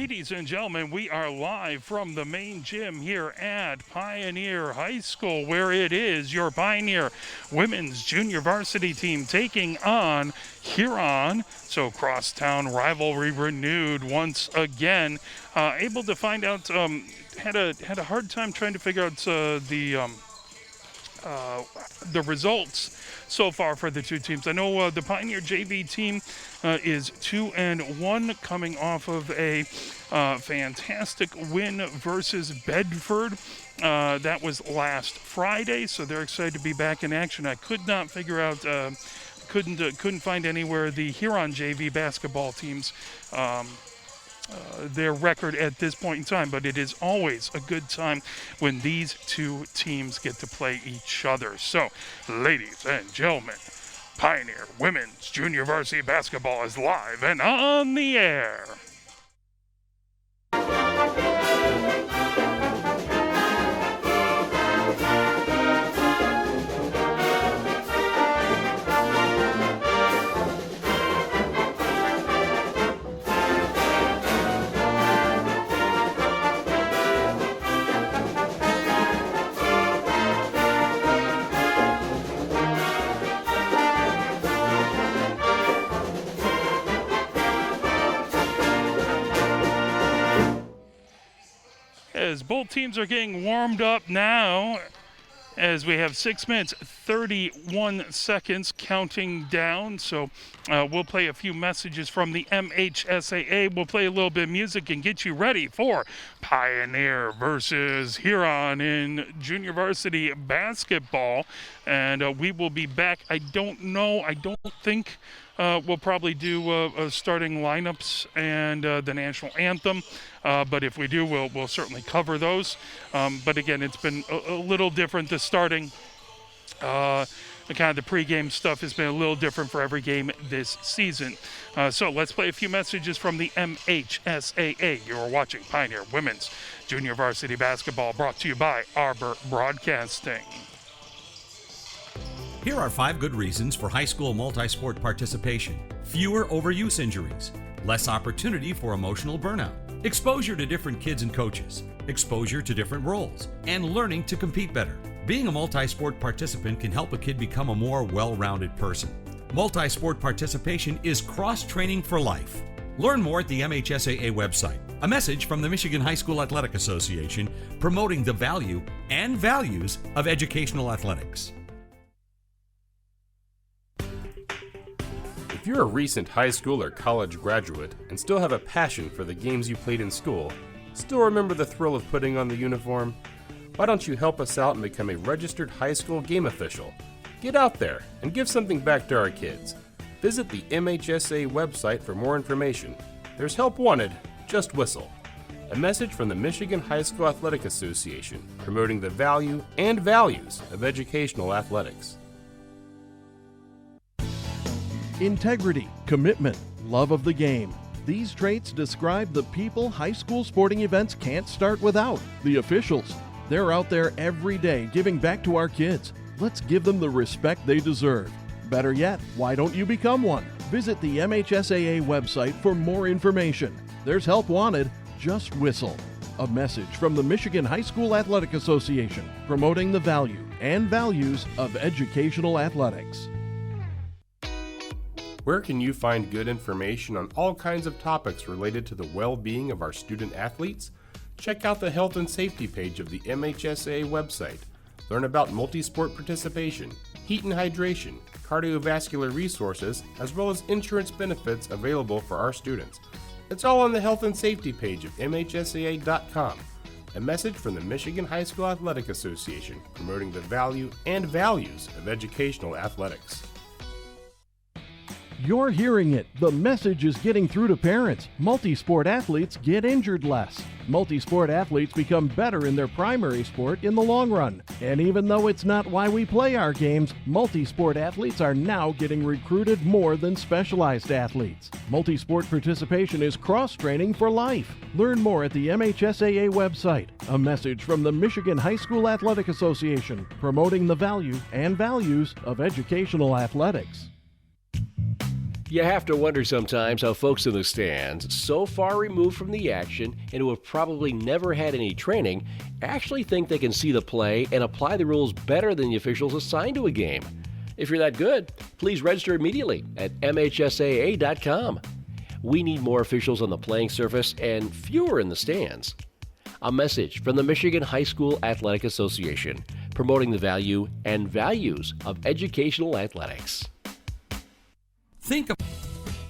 Ladies and gentlemen, we are live from the main gym here at Pioneer High School, where it is your Pioneer women's junior varsity team taking on Huron. So crosstown rivalry renewed once again. Able to find out, had a hard time trying to figure out the results so far for the two teams. I know the Pioneer JV team is 2-1, coming off of a fantastic win versus Bedford. That was last Friday, so they're excited to be back in action. I could not figure out, couldn't find anywhere the Huron JV basketball teams. Their record at this point in time, but it is always a good time when these two teams get to play each other. So, ladies and gentlemen, Pioneer Women's Junior Varsity Basketball is live and on the air. As both teams are getting warmed up now, as we have 6 minutes 31 seconds counting down. So we'll play a few messages from the MHSAA. We'll play a little bit of music and get you ready for Pioneer versus Huron in junior varsity basketball. And we will be back. I don't think we'll probably do starting lineups and the national anthem. But if we do, we'll certainly cover those. But again, it's been a little different. The starting, the kind of the pregame stuff has been a little different for every game this season. So let's play a few messages from the MHSAA. You're watching Pioneer Women's Junior Varsity Basketball, brought to you by Arbor Broadcasting. Here are 5 good reasons for high school multi-sport participation. Fewer overuse injuries, less opportunity for emotional burnout, exposure to different kids and coaches, exposure to different roles, and learning to compete better. Being a multi-sport participant can help a kid become a more well-rounded person. Multi-sport participation is cross-training for life. Learn more at the MHSAA website. A message from the Michigan High School Athletic Association promoting the value and values of educational athletics. If you're a recent high school or college graduate and still have a passion for the games you played in school, still remember the thrill of putting on the uniform, why don't you help us out and become a registered high school game official? Get out there and give something back to our kids. Visit the MHSA website for more information. There's help wanted, just whistle. A message from the Michigan High School Athletic Association promoting the value and values of educational athletics. Integrity, commitment, love of the game. These traits describe the people high school sporting events can't start without. The officials. They're out there every day giving back to our kids. Let's give them the respect they deserve. Better yet, why don't you become one? Visit the MHSAA website for more information. There's help wanted, just whistle. A message from the Michigan High School Athletic Association promoting the value and values of educational athletics. Where can you find good information on all kinds of topics related to the well-being of our student athletes? Check out the health and safety page of the MHSAA website. Learn about multi-sport participation, heat and hydration, cardiovascular resources, as well as insurance benefits available for our students. It's all on the health and safety page of MHSAA.com. A message from the Michigan High School Athletic Association promoting the value and values of educational athletics. You're hearing it. The message is getting through to parents. Multi-sport athletes get injured less. Multi-sport athletes become better in their primary sport in the long run. And even though it's not why we play our games, multi-sport athletes are now getting recruited more than specialized athletes. Multi-sport participation is cross-training for life. Learn more at the MHSAA website. A message from the Michigan High School Athletic Association promoting the value and values of educational athletics. You have to wonder sometimes how folks in the stands, so far removed from the action and who have probably never had any training, actually think they can see the play and apply the rules better than the officials assigned to a game. If you're that good, please register immediately at MHSAA.com. We need more officials on the playing surface and fewer in the stands. A message from the Michigan High School Athletic Association, promoting the value and values of educational athletics. Think of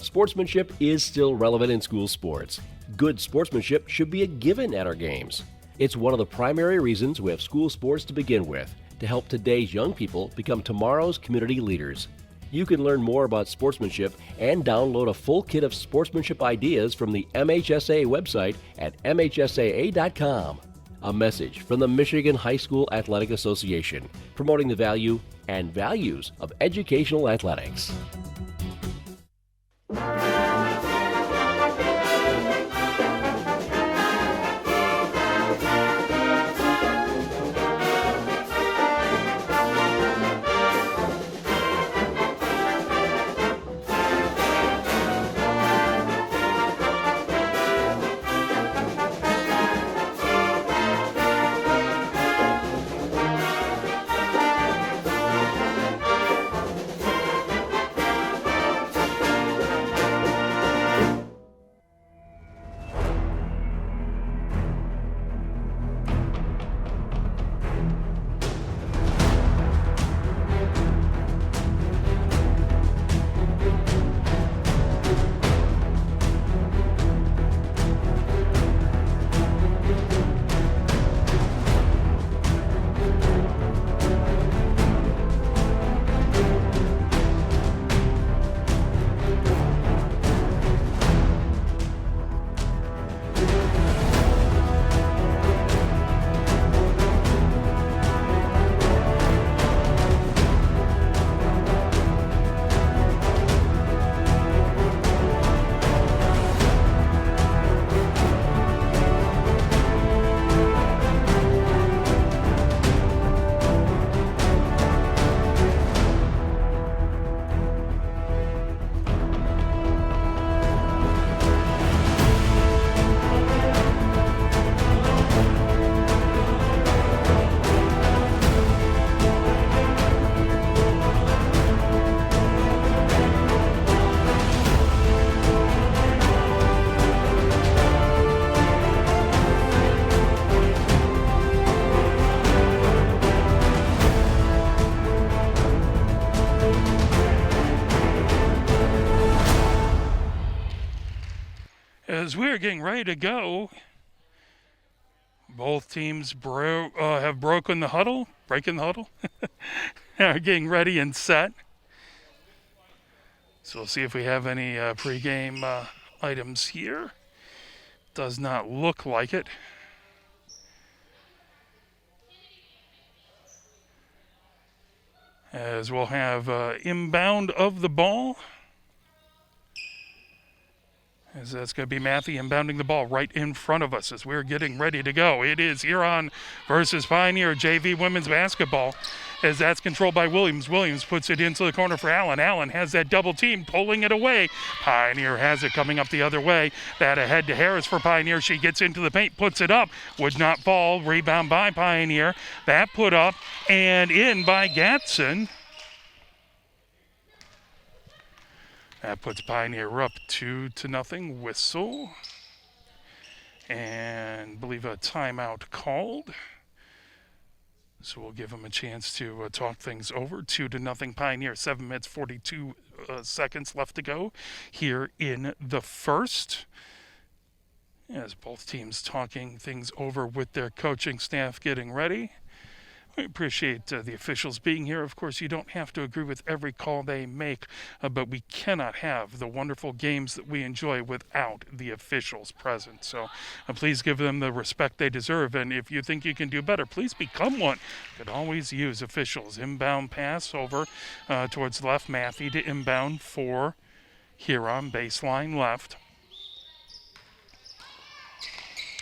Sportsmanship is still relevant in school sports. Good sportsmanship should be a given at our games. It's one of the primary reasons we have school sports to begin with, to help today's young people become tomorrow's community leaders. You can learn more about sportsmanship and download a full kit of sportsmanship ideas from the MHSAA website at MHSAA.com. A message from the Michigan High School Athletic Association, promoting the value and values of educational athletics. As we're getting ready to go, both teams have broken the huddle, are getting ready and set. So we'll see if we have any pregame items here. Does not look like it. As we'll have inbound of the ball. As that's going to be Matthew inbounding the ball right in front of us as we're getting ready to go. It is Huron versus Pioneer JV women's basketball, as that's controlled by Williams. Williams puts it into the corner for Allen. Allen has that double team, pulling it away. Pioneer has it coming up the other way. That ahead to Harris for Pioneer. She gets into the paint, puts it up. Would not fall. Rebound by Pioneer. That put up and in by Gatson. That puts Pioneer up 2-0. Whistle. And believe a timeout called. So we'll give them a chance to talk things over. 2-0 Pioneer. 7 minutes, 42 seconds left to go here in the first. As both teams talking things over with their coaching staff getting ready. We appreciate the officials being here. Of course, you don't have to agree with every call they make, but we cannot have the wonderful games that we enjoy without the officials present. So please give them the respect they deserve, and if you think you can do better, please become one. You could always use officials. Inbound pass over towards left. Matthew to inbound for Huron, baseline left.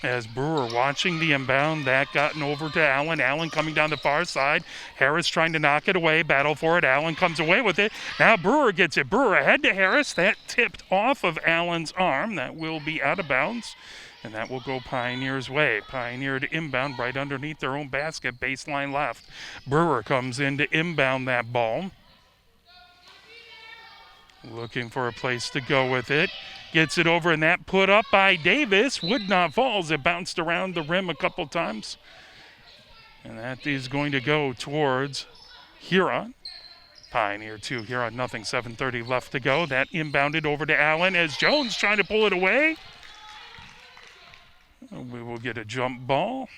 As Brewer watching the inbound, that gotten over to Allen. Allen coming down the far side. Harris trying to knock it away, battle for it. Allen comes away with it. Now Brewer gets it. Brewer ahead to Harris. That tipped off of Allen's arm. That will be out of bounds, and that will go Pioneer's way. Pioneer to inbound right underneath their own basket, baseline left. Brewer comes in to inbound that ball. Looking for a place to go with it. Gets it over, and that put up by Davis would not fall as it bounced around the rim a couple times. And that is going to go towards Huron. Pioneer 2, Huron nothing, 7:30 left to go. That inbounded over to Allen as Jones trying to pull it away. We will get a jump ball.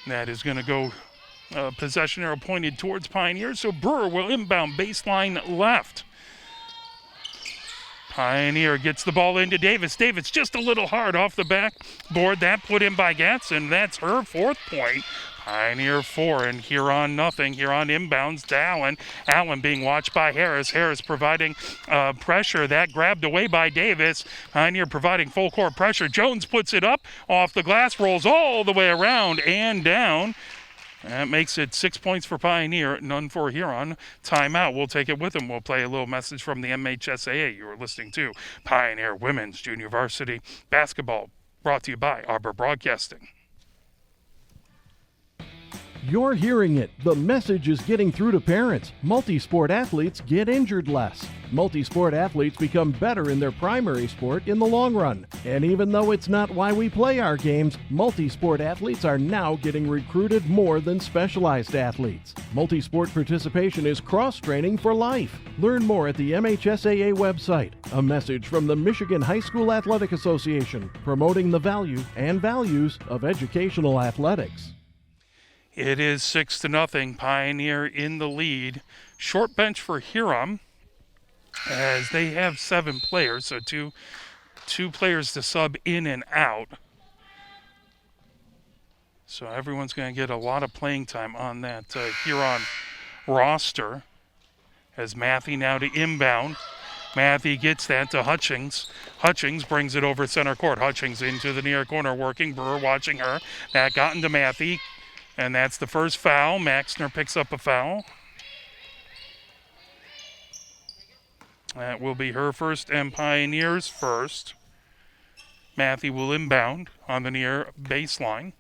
That is going to go possession arrow pointed towards Pioneer, so Brewer will inbound baseline left. Pioneer gets the ball into Davis. Davis just a little hard off the backboard. That put in by Gatson. That's her 4th point. Pioneer 4 and Huron nothing. Huron inbounds to Allen. Allen being watched by Harris. Harris providing pressure. That grabbed away by Davis. Pioneer providing full court pressure. Jones puts it up off the glass, rolls all the way around and down. That makes it 6 points for Pioneer, none for Huron. Timeout. We'll take it with them. We'll play a little message from the MHSAA. You are listening to Pioneer Women's Junior Varsity Basketball, brought to you by Arbor Broadcasting. You're hearing it. The message is getting through to parents. Multi-sport athletes get injured less. Multi-sport athletes become better in their primary sport in the long run. And even though it's not why we play our games, multi-sport athletes are now getting recruited more than specialized athletes. Multi-sport participation is cross-training for life. Learn more at the MHSAA website. A message from the Michigan High School Athletic Association, promoting the value and values of educational athletics. It is 6-0. Pioneer in the lead. Short bench for Huron, as they have 7 players, so two players to sub in and out. So everyone's going to get a lot of playing time on that Huron roster. As Matthew now to inbound. Matthew gets that to Hutchings. Hutchings brings it over center court. Hutchings into the near corner working. Brewer watching her. That got into Matthew. And that's the first foul. Maxner picks up a foul. That will be her first and Pioneer's first. Matthew will inbound on the near baseline.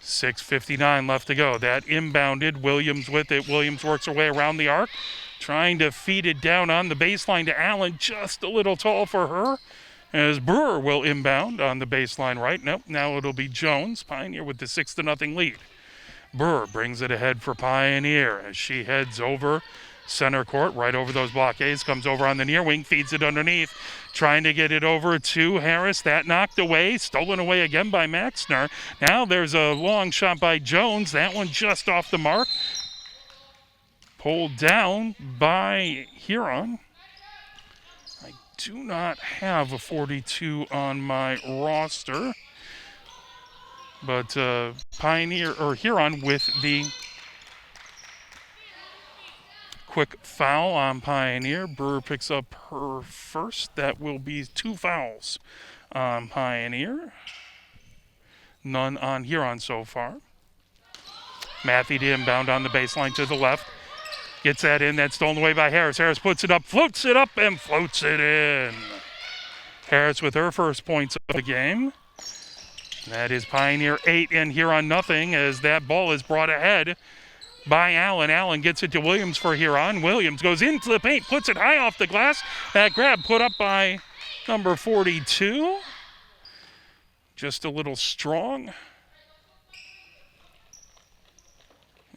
6:59 left to go. That inbounded. Williams with it. Williams works her way around the arc, trying to feed it down on the baseline to Allen. Just a little tall for her. As Brewer will inbound on the baseline right. Nope, now it'll be Jones. Pioneer with the 6-0 lead. Brewer brings it ahead for Pioneer as she heads over center court, right over those blockades, comes over on the near wing, feeds it underneath, trying to get it over to Harris. That knocked away, stolen away again by Maxner. Now there's a long shot by Jones. That one just off the mark. Pulled down by Huron. Do not have a 42 on my roster, but Pioneer or Huron with the quick foul on Pioneer. Brewer picks up her first. That will be 2 fouls on Pioneer. None on Huron so far. Matthew to inbound on the baseline to the left. Gets that in. That's stolen away by Harris. Harris puts it up, floats it up, and floats it in. Harris with her first points of the game. That is Pioneer 8 and Huron nothing, as that ball is brought ahead by Allen. Allen gets it to Williams for Huron. Williams goes into the paint, puts it high off the glass. That grab put up by number 42. Just a little strong.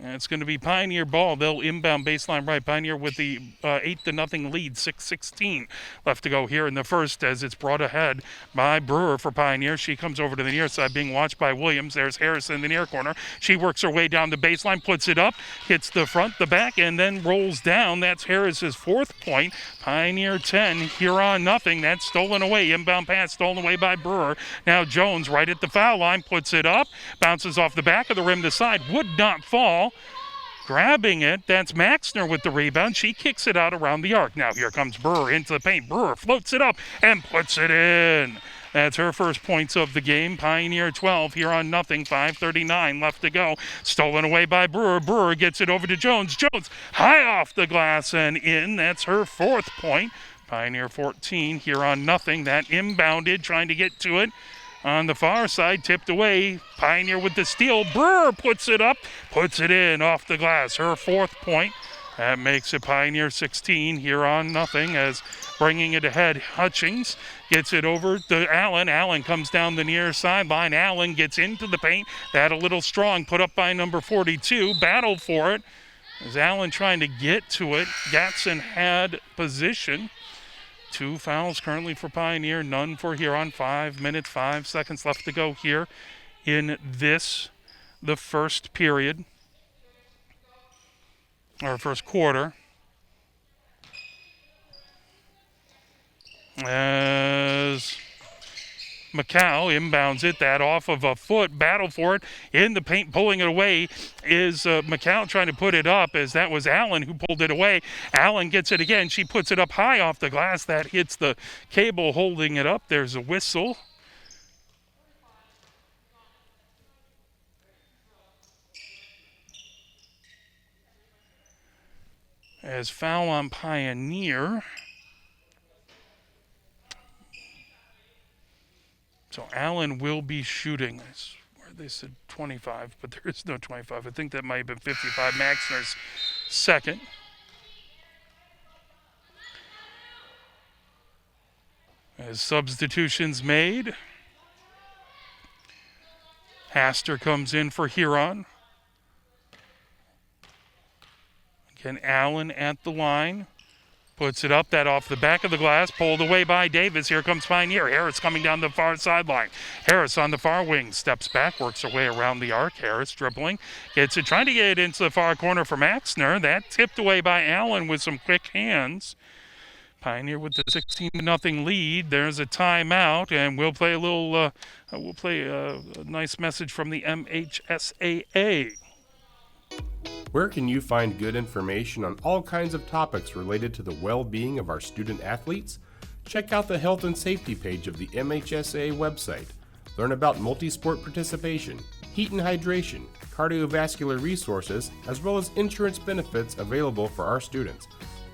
And it's going to be Pioneer ball. They'll inbound baseline right. Pioneer with the 8-0 lead, 6:16 left to go here in the first, as it's brought ahead by Brewer for Pioneer. She comes over to the near side, being watched by Williams. There's Harris in the near corner. She works her way down the baseline, puts it up, hits the front, the back, and then rolls down. That's Harris's 4th point. Pioneer 10, Huron nothing. That's stolen away. Inbound pass stolen away by Brewer. Now Jones right at the foul line, puts it up, bounces off the back of the rim to side, would not fall. Grabbing it, that's Maxner with the rebound. She kicks it out around the arc. Now here comes Brewer into the paint. Brewer floats it up and puts it in. That's her first points of the game. Pioneer 12, Huron nothing. 5:39 left to go. Stolen away by Brewer. Brewer gets it over to Jones. Jones high off the glass and in. That's her fourth point. Pioneer 14, Huron nothing. That inbounded, trying to get to it. On the far side, tipped away. Pioneer with the steal. Brewer puts it up, puts it in off the glass. Her fourth point. That makes it Pioneer 16, Huron nothing, as bringing it ahead. Hutchings gets it over to Allen. Allen comes down the near sideline. Allen gets into the paint. That a little strong, put up by number 42. Battle for it. As Allen trying to get to it. Gatson had position. 2 fouls currently for Pioneer, none for Huron. 5 minutes, 5 seconds left to go here in the first period, or first quarter. As Macau inbounds it, that off of a foot, battle for it, in the paint, pulling it away is Macau trying to put it up, as that was Allen who pulled it away. Allen gets it again, she puts it up high off the glass, that hits the cable holding it up. There's a whistle. As foul on Pioneer. So Allen will be shooting. I swear they said 25, but there is no 25. I think that might have been 55. Maxner's second. As substitutions made. Haster comes in for Huron. Again, Allen at the line. Puts it up, that off the back of the glass, pulled away by Davis. Here comes Pioneer. Harris coming down the far sideline. Harris on the far wing, steps back, works her way around the arc. Harris dribbling, gets it, trying to get it into the far corner for Maxner. That tipped away by Allen with some quick hands. Pioneer with the 16-0 lead. There's a timeout, and we'll play a nice message from the MHSAA. Where can you find good information on all kinds of topics related to the well-being of our student athletes? Check out the health and safety page of the MHSAA website. Learn about multi-sport participation, heat and hydration, cardiovascular resources, as well as insurance benefits available for our students.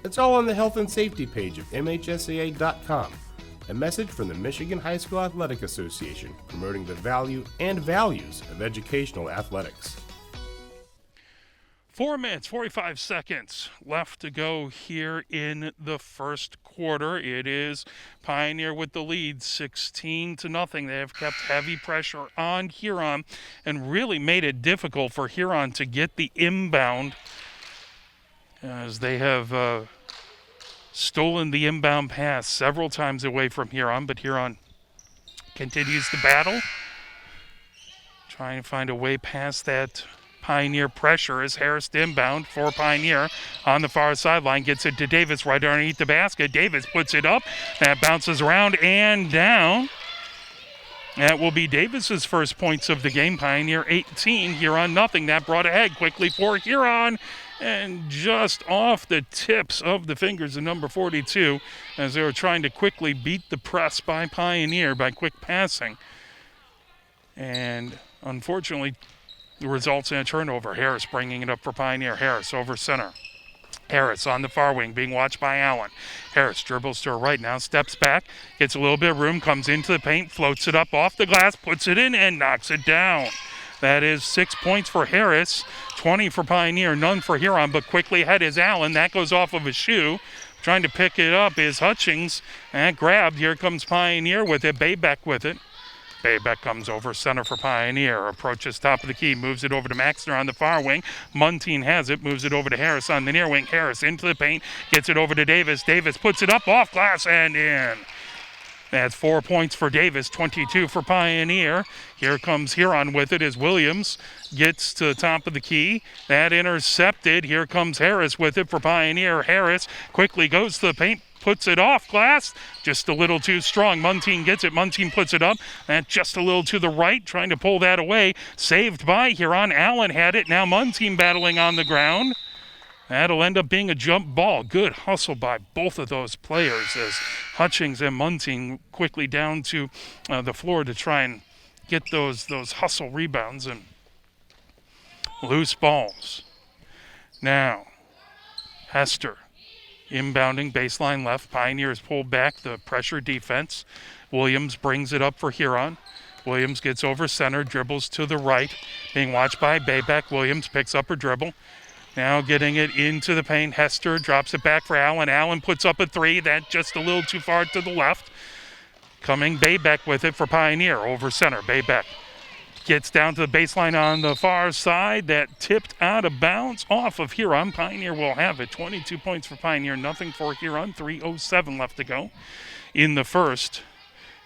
It's all on the health and safety page of MHSAA.com. A message from the Michigan High School Athletic Association, promoting the value and values of educational athletics. 4 minutes, 45 seconds left to go here in the first quarter. It is Pioneer with the lead, 16-0. They have kept heavy pressure on Huron and really made it difficult for Huron to get the inbound, as they have stolen the inbound pass several times away from Huron, but Huron continues to battle, trying to find a way past that Pioneer pressure. As Harris to inbound for Pioneer on the far sideline, gets it to Davis right underneath the basket. Davis puts it up, that bounces around and down. That will be Davis's first points of the game. Pioneer 18, Huron nothing. That brought ahead quickly for Huron, and just off the tips of the fingers of number 42, as they were trying to quickly beat the press by Pioneer by quick passing. And unfortunately, the results in a turnover. Harris bringing it up for Pioneer. Harris over center. Harris on the far wing, being watched by Allen. Harris dribbles to her right now, steps back, gets a little bit of room, comes into the paint, floats it up off the glass, puts it in, and knocks it down. That is 6 points for Harris, 20 for Pioneer, none for Huron, but quickly ahead is Allen. That goes off of his shoe. Trying to pick it up is Hutchings, and grabbed. Here comes Pioneer with it, Baybeck with it. Baybeck comes over center for Pioneer, approaches top of the key, moves it over to Maxner on the far wing. Muntean has it, moves it over to Harris on the near wing. Harris into the paint, gets it over to Davis. Davis puts it up off glass and in. That's 4 points for Davis, 22 for Pioneer. Here comes Huron with it as Williams gets to the top of the key. That intercepted. Here comes Harris with it for Pioneer. Harris quickly goes to the paint, puts it off glass. Just a little too strong. Muntean gets it. Muntean puts it up. That just a little to the right, trying to pull that away. Saved by Huron. Allen had it. Now Muntean battling on the ground. That'll end up being a jump ball. Good hustle by both of those players as Hutchings and Muntean quickly down to the floor to try and get those hustle rebounds and loose balls. Now, Hester inbounding baseline left. Pioneers pulled back the pressure defense. Williams brings it up for Huron. Williams gets over center, dribbles to the right, being watched by Baybeck. Williams picks up her dribble. Now getting it into the paint. Hester drops it back for Allen. Allen puts up a three. That just a little too far to the left. Coming Baybeck with it for Pioneer over center. Baybeck gets down to the baseline on the far side. That tipped out of bounds off of Huron. Pioneer will have it. 22 points for Pioneer, nothing for Huron. 3:07 left to go in the first.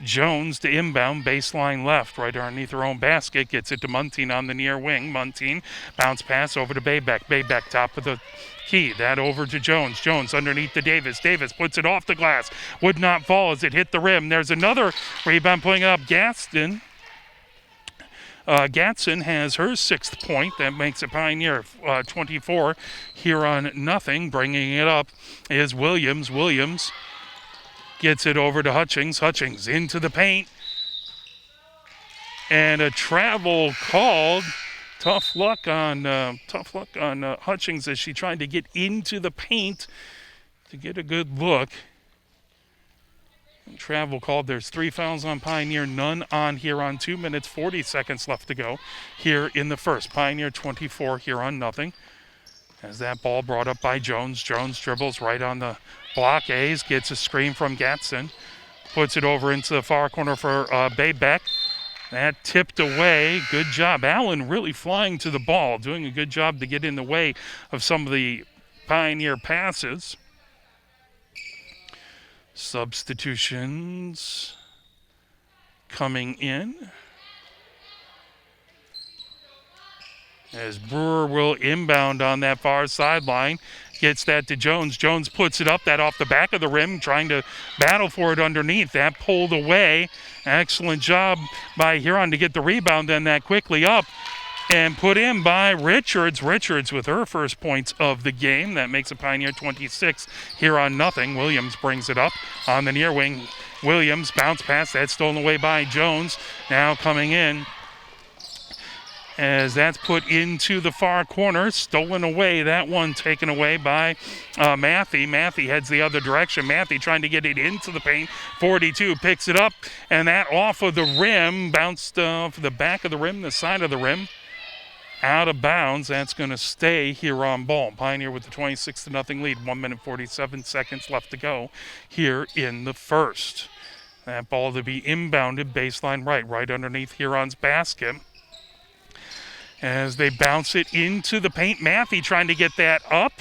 Jones to inbound, baseline left, right underneath her own basket. Gets it to Muntean on the near wing. Muntean, bounce pass over to Baybeck. Baybeck, top of the key. That over to Jones. Jones underneath to Davis. Davis puts it off the glass. Would not fall as it hit the rim. There's another rebound pulling up. Gatson has her 6th point. That makes it Pioneer 24. Huron nothing. Bringing it up is Williams. Williams gets it over to Hutchings. Hutchings into the paint. And a travel called. Tough luck on Hutchings as she tried to get into the paint to get a good look. And travel called. There's 3 fouls on Pioneer, none on Huron. 2 minutes, 40 seconds left to go here in the first. Pioneer 24, Huron nothing. As that ball brought up by Jones. Jones dribbles right on the blockades, gets a screen from Gatson, puts it over into the far corner for Baybeck. That tipped away. Good job. Allen really flying to the ball, doing a good job to get in the way of some of the Pioneer passes. Substitutions coming in. As Brewer will inbound on that far sideline. Gets that to Jones. Jones puts it up, that off the back of the rim, trying to battle for it underneath. That pulled away. Excellent job by Huron to get the rebound, then that quickly up and put in by Richards. Richards with her first points of the game. That makes it Pioneer 26, Huron nothing. Williams brings it up on the near wing. Williams bounce pass, that's stolen away by Jones. Now coming in, as that's put into the far corner, stolen away. That one taken away by Matthew. Matthew heads the other direction. Matthew trying to get it into the paint. 42 picks it up, and that off of the rim, bounced off the back of the rim, the side of the rim, out of bounds. That's going to stay Huron ball. Pioneer with the 26-0 lead. 1 minute 47 seconds left to go here in the first. That ball to be inbounded baseline right underneath Huron's basket. As they bounce it into the paint. Matthew trying to get that up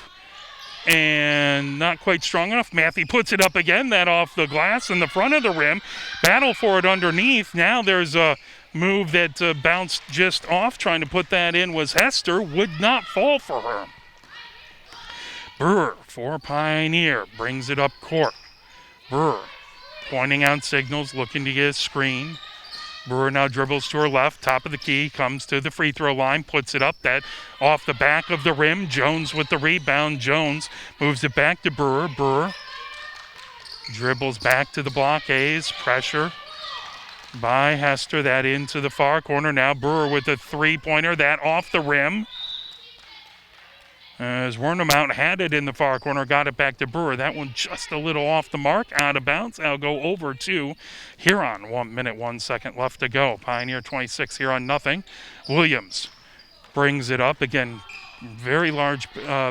and not quite strong enough. Matthew puts it up again, that off the glass in the front of the rim. Battle for it underneath. Now there's a move that bounced just off. Trying to put that in was Hester. Would not fall for her. Brewer for Pioneer brings it up court. Brewer pointing out signals, looking to get a screen. Brewer now dribbles to her left, top of the key, comes to the free throw line, puts it up, that off the back of the rim. Jones with the rebound. Jones moves it back to Brewer. Brewer dribbles back to the blockades. Pressure by Hester, that into the far corner. Now Brewer with the three-pointer, that off the rim. As Wernemount had it in the far corner, got it back to Brewer. That one just a little off the mark, out of bounds. That'll go over to Huron. 1 minute, 1 second left to go. Pioneer 26, Huron nothing. Williams brings it up. Again, very large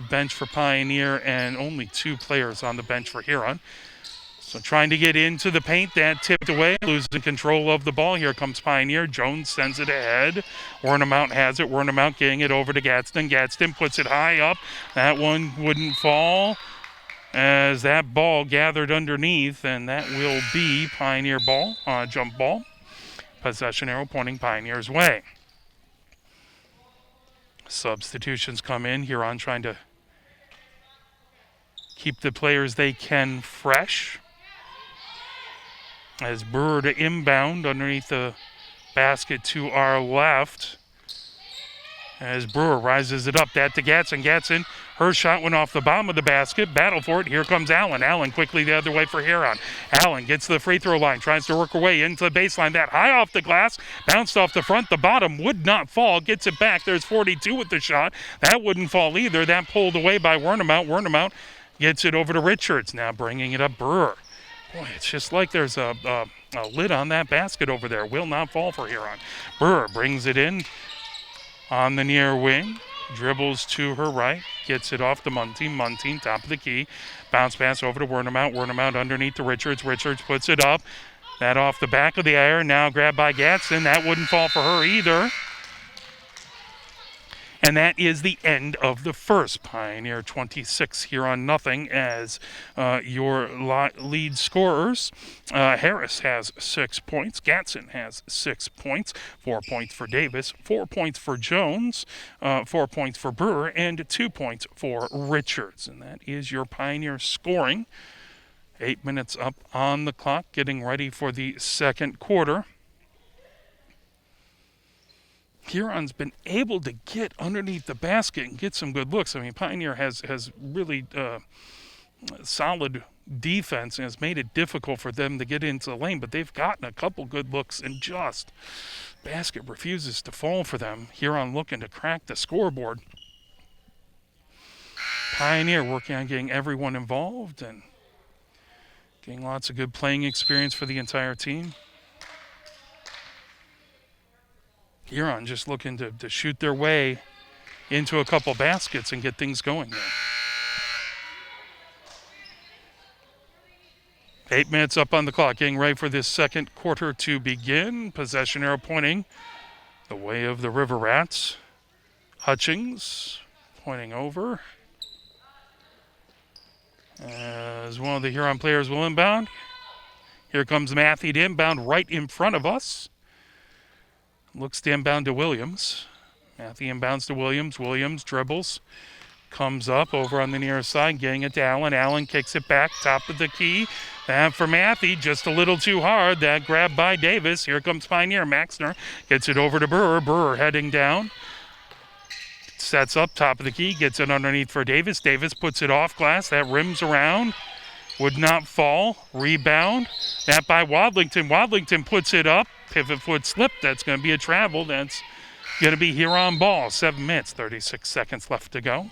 bench for Pioneer and only 2 players on the bench for Huron. So trying to get into the paint, that tipped away, losing control of the ball. Here comes Pioneer. Jones sends it ahead. Wernemount has it. Wernemount getting it over to Gadsden. Gadsden puts it high up. That one wouldn't fall. as that ball gathered underneath, and that will be Pioneer ball, jump ball. Possession arrow pointing Pioneer's way. Substitutions come in. Huron trying to keep the players they can fresh. As Brewer to inbound underneath the basket to our left. As Brewer rises it up, that to Gatson. Gatson, her shot went off the bottom of the basket. Battle for it. Here comes Allen. Allen quickly the other way for Huron. Allen gets to the free throw line, tries to work her way into the baseline. That high off the glass, bounced off the front. The bottom would not fall. Gets it back. There's 42 with the shot. That wouldn't fall either. That pulled away by Wernemount. Wernemount gets it over to Richards. Now bringing it up Brewer. Boy, it's just like there's a lid on that basket over there. Will not fall for Huron. Brewer brings it in on the near wing. Dribbles to her right. Gets it off to Muntean. Muntean, top of the key. Bounce pass over to Wernemount. Wernemount underneath to Richards. Richards puts it up. That off the back of the iron. Now grabbed by Gatson. That wouldn't fall for her either. And that is the end of the first. Pioneer 26, Huron nothing as your lead scorers. Harris has 6 points. Gatson has 6 points. 4 points for Davis. 4 points for Jones. 4 points for Brewer. And 2 points for Richards. And that is your Pioneer scoring. 8 minutes up on the clock, getting ready for the second quarter. Huron's been able to get underneath the basket and get some good looks. I mean, Pioneer has really solid defense and has made it difficult for them to get into the lane, but they've gotten a couple good looks and just basket refuses to fall for them. Huron looking to crack the scoreboard. Pioneer working on getting everyone involved and getting lots of good playing experience for the entire team. Huron just looking to shoot their way into a couple baskets and get things going there. 8 minutes up on the clock, getting ready for this second quarter to begin. Possession arrow pointing the way of the River Rats. Hutchings pointing over. As one of the Huron players will inbound. Here comes Matthew to inbound right in front of us. Looks to inbound to Williams. Matthew inbounds to Williams. Williams dribbles. Comes up over on the near side, getting it to Allen. Allen kicks it back, top of the key. And for Matthew, just a little too hard. That grab by Davis. Here comes Pioneer. Maxner gets it over to Brewer. Brewer heading down. Sets up, top of the key. Gets it underneath for Davis. Davis puts it off glass. That rims around. Would not fall. Rebound. That by Wadlington. Wadlington puts it up. Pivot foot slip. That's going to be a travel. That's going to be Huron ball. 7 minutes, 36 seconds left to go.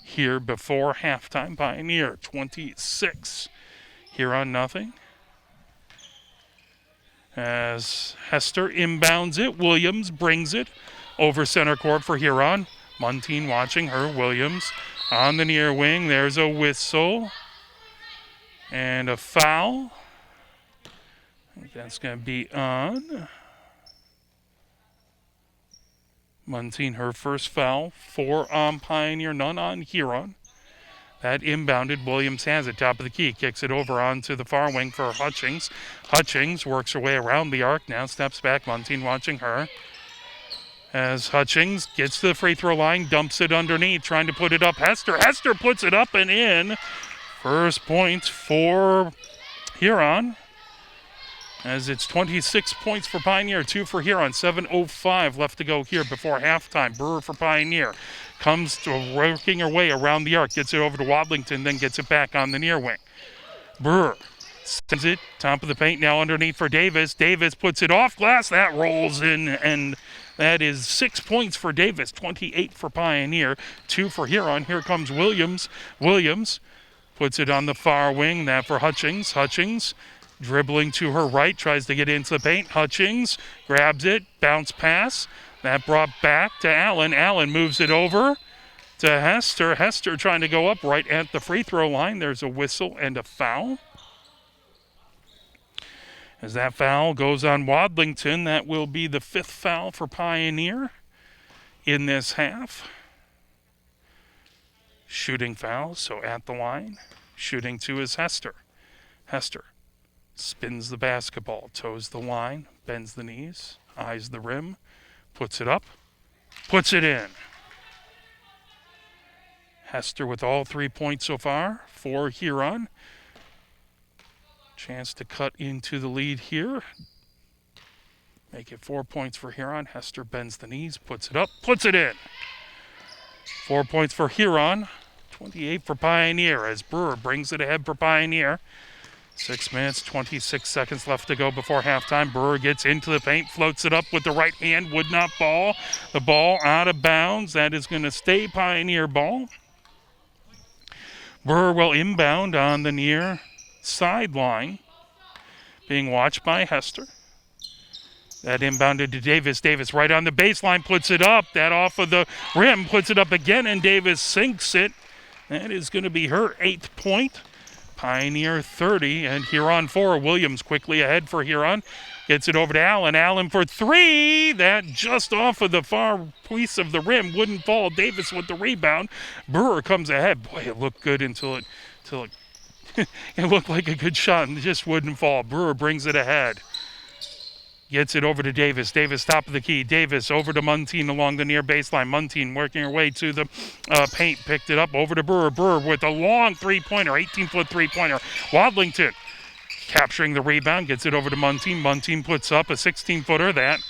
Here before halftime. Pioneer 26. Huron nothing. As Hester inbounds it. Williams brings it over center court for Huron. Muntean watching her. Williams on the near wing. There's a whistle. And a foul. I think that's going to be on Muntean, her first foul. 4 on Pioneer, none on Huron. That inbounded. Williams has it, top of the key. Kicks it over onto the far wing for Hutchings. Hutchings works her way around the arc. Now steps back. Muntean watching her. As Hutchings gets to the free throw line, dumps it underneath, trying to put it up. Hester puts it up and in. First points for Huron. As it's 26 points for Pioneer, 2 for Huron. 7:05 left to go here before halftime. Brewer for Pioneer. Comes to working her way around the arc. Gets it over to Wadlington, then gets it back on the near wing. Brewer sends it, top of the paint now underneath for Davis. Davis puts it off glass. That rolls in, and that is 6 points for Davis. 28 for Pioneer, 2 for Huron. Here comes Williams. Williams puts it on the far wing. That for Hutchings. Hutchings dribbling to her right, tries to get into the paint. Hutchings grabs it, bounce pass. That brought back to Allen. Allen moves it over to Hester. Hester trying to go up right at the free throw line. There's a whistle and a foul. As that foul goes on Wadlington, that will be the 5th foul for Pioneer in this half. Shooting foul, so at the line. Shooting two is Hester. Hester spins the basketball, toes the line, bends the knees, eyes the rim, puts it up, puts it in. Hester with all 3 points so far for Huron. Chance to cut into the lead here. Make it 4 points for Huron. Hester bends the knees, puts it up, puts it in. 4 points for Huron, 28 for Pioneer as Brewer brings it ahead for Pioneer. 6 minutes, 26 seconds left to go before halftime. Brewer gets into the paint, floats it up with the right hand, would not fall. The ball out of bounds. That is going to stay Pioneer ball. Brewer will inbound on the near sideline, being watched by Hester. That inbounded to Davis. Davis right on the baseline, puts it up. That off of the rim, puts it up again, and Davis sinks it. That is going to be her 8th point. Pioneer 30 and Huron 4. Williams quickly ahead for Huron. Gets it over to Allen. Allen for 3. That just off of the far piece of the rim. Wouldn't fall. Davis with the rebound. Brewer comes ahead. Boy, it looked good until it it looked like a good shot and it just wouldn't fall. Brewer brings it ahead. Gets it over to Davis. Davis, top of the key. Davis over to Muntean along the near baseline. Muntean working her way to the paint. Picked it up over to Brewer. Brewer with a long three-pointer, 18-foot three-pointer. Wadlington capturing the rebound. Gets it over to Muntean. Muntean puts up a 16-footer. That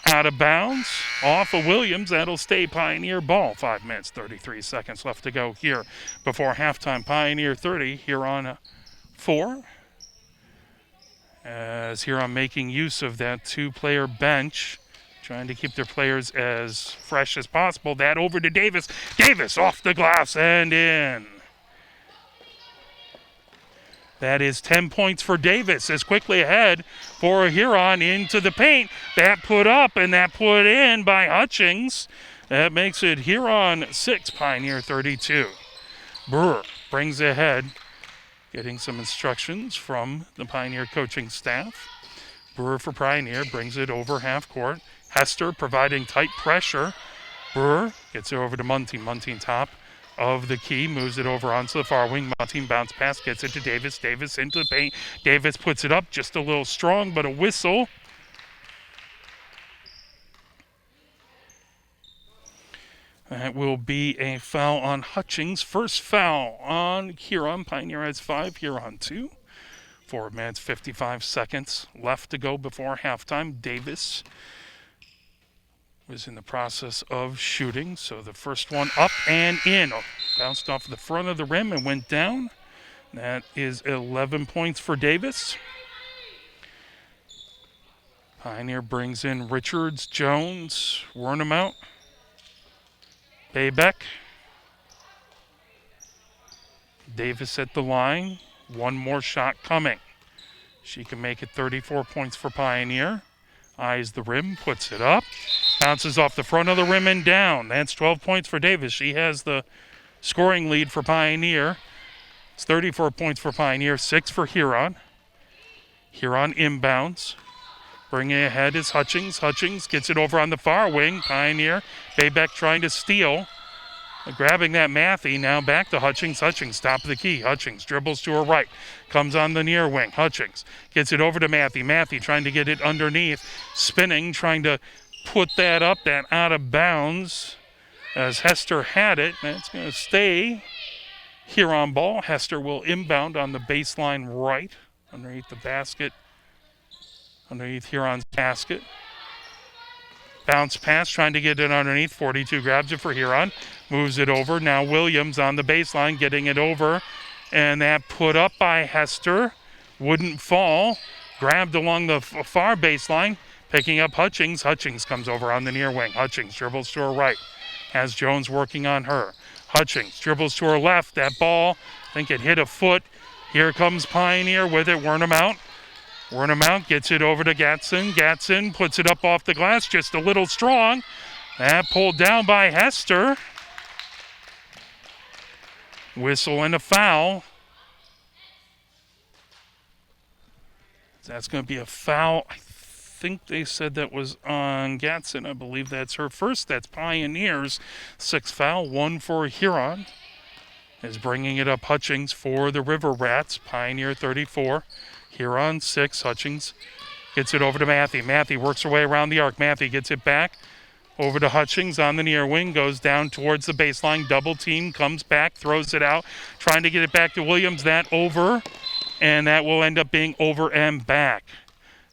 out of bounds. Off of Williams. That'll stay Pioneer ball. 5 minutes, 33 seconds left to go here before halftime. Pioneer 30, Huron 4. As Huron making use of that 2-player bench, trying to keep their players as fresh as possible. That over to Davis. Davis off the glass and in. That is 10 points for Davis. As quickly ahead for Huron into the paint. That put up and that put in by Hutchings. That makes it Huron 6, Pioneer 32. Brewer brings ahead. Getting some instructions from the Pioneer coaching staff. Brewer for Pioneer brings it over half court. Hester providing tight pressure. Brewer gets it over to Muntean. Muntean top of the key, moves it over onto the far wing. Muntean bounce pass, gets it to Davis. Davis into the paint. Davis puts it up just a little strong, but a whistle. That will be a foul on Hutchings. First foul on Huron. Pioneer has 5, Huron 2. 4 minutes, 55 seconds left to go before halftime. Davis was in the process of shooting, so the first one up and in. Bounced off the front of the rim and went down. That is 11 points for Davis. Pioneer brings in Richards, Jones, Wernemount. Baybeck. Davis at the line. One more shot coming. She can make it 34 points for Pioneer. Eyes the rim, puts it up. Bounces off the front of the rim and down. That's 12 points for Davis. She has the scoring lead for Pioneer. It's 34 points for Pioneer, 6 for Huron. Huron inbounds. Bringing it ahead is Hutchings. Hutchings gets it over on the far wing. Pioneer. Baybeck trying to steal. Grabbing that Matthew. Now back to Hutchings. Hutchings, top of the key. Hutchings dribbles to her right. Comes on the near wing. Hutchings gets it over to Matthew. Matthew trying to get it underneath. Spinning, trying to put that up. That out of bounds as Hester had it. That's going to stay Huron ball. Hester will inbound on the baseline right. Underneath the basket. Underneath Huron's basket. Bounce pass, trying to get it underneath. 42 grabs it for Huron. Moves it over. Now Williams on the baseline, getting it over. And that put up by Hester. Wouldn't fall. Grabbed along the far baseline. Picking up Hutchings. Hutchings comes over on the near wing. Hutchings dribbles to her right. Has Jones working on her. Hutchings dribbles to her left. That ball, I think it hit a foot. Here comes Pioneer with it. Wernemount. Wernemount gets it over to Gatson. Gatson puts it up off the glass, just a little strong. That pulled down by Hester. Whistle and a foul. That's going to be a foul. I think they said that was on Gatson. I believe that's her first. That's Pioneers' 6th foul, 1 for Huron. is bringing it up. Hutchings for the River Rats. Pioneer 34. Huron 6. Hutchings gets it over to Matthew. Matthew works her way around the arc. Matthew gets it back over to Hutchings on the near wing. Goes down towards the baseline. Double team. Comes back. Throws it out. Trying to get it back to Williams. That over. And that will end up being over and back.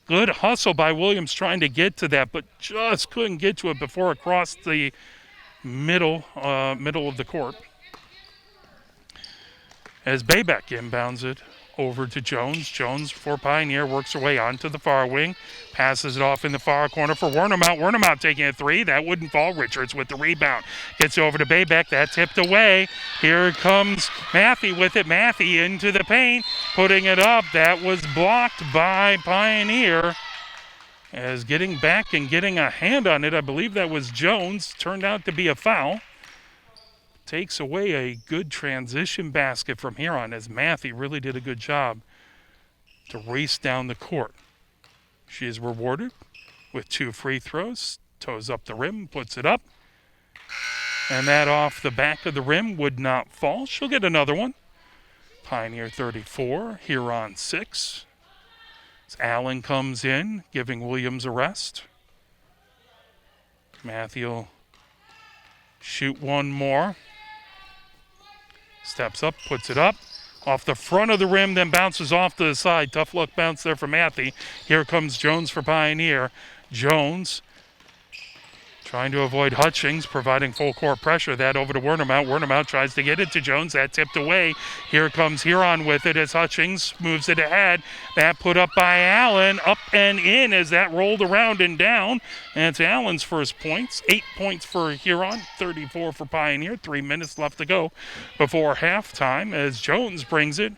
Good hustle by Williams trying to get to that, but just couldn't get to it before it crossed the middle of the court. As Baybeck inbounds it over to Jones. Jones for Pioneer works her way onto the far wing. Passes it off in the far corner for Wernemount. Wernemount taking a three. That wouldn't fall. Richards with the rebound. Gets over to Baybeck. That tipped away. Here comes Matthew with it. Matthew into the paint. Putting it up. That was blocked by Pioneer. As getting back and getting a hand on it, I believe that was Jones. Turned out to be a foul. Takes away a good transition basket from Huron, as Matthew really did a good job to race down the court. She is rewarded with 2 free throws. Toes up the rim, puts it up. And that off the back of the rim would not fall. She'll get another one. Pioneer 34, Huron 6. As Allen comes in, giving Williams a rest. Matthew will shoot one more. Steps up, puts it up. Off the front of the rim, then bounces off to the side. Tough luck bounce there for Matthew. Here comes Jones for Pioneer. Jones trying to avoid Hutchings, providing full court pressure. That over to Wernemount. Wernemount tries to get it to Jones. That tipped away. Here comes Huron with it as Hutchings moves it ahead. That put up by Allen. Up and in as that rolled around and down. And it's Allen's first points. 8 points for Huron, 34 for Pioneer. 3 minutes left to go before halftime as Jones brings it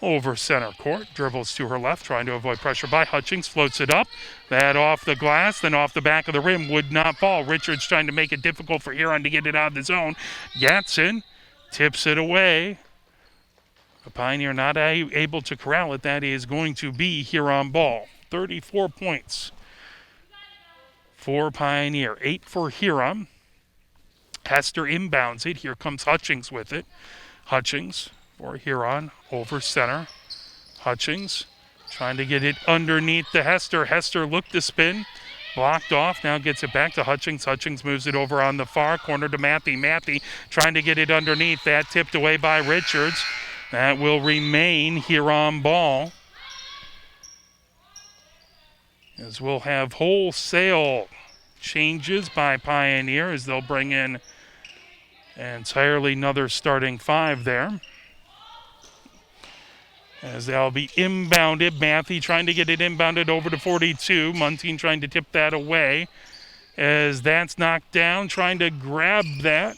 over center court. Dribbles to her left, trying to avoid pressure by Hutchings. Floats it up. That off the glass, then off the back of the rim. Would not fall. Richards trying to make it difficult for Huron to get it out of the zone. Gatson tips it away. The Pioneer not able to corral it. That is going to be Huron ball. 34 points for Pioneer. 8 for Huron. Hester inbounds it. Here comes Hutchings with it. Hutchings for Huron over center. Hutchings trying to get it underneath to Hester. Hester looked to spin. Blocked off. Now gets it back to Hutchings. Hutchings moves it over on the far corner to Matthew. Matthew trying to get it underneath. That tipped away by Richards. That will remain Huron ball. As we'll have wholesale changes by Pioneer as they'll bring in entirely another starting 5 there. As they'll be inbounded. Matthew trying to get it inbounded over to 42. Muntean trying to tip that away. As that's knocked down, trying to grab that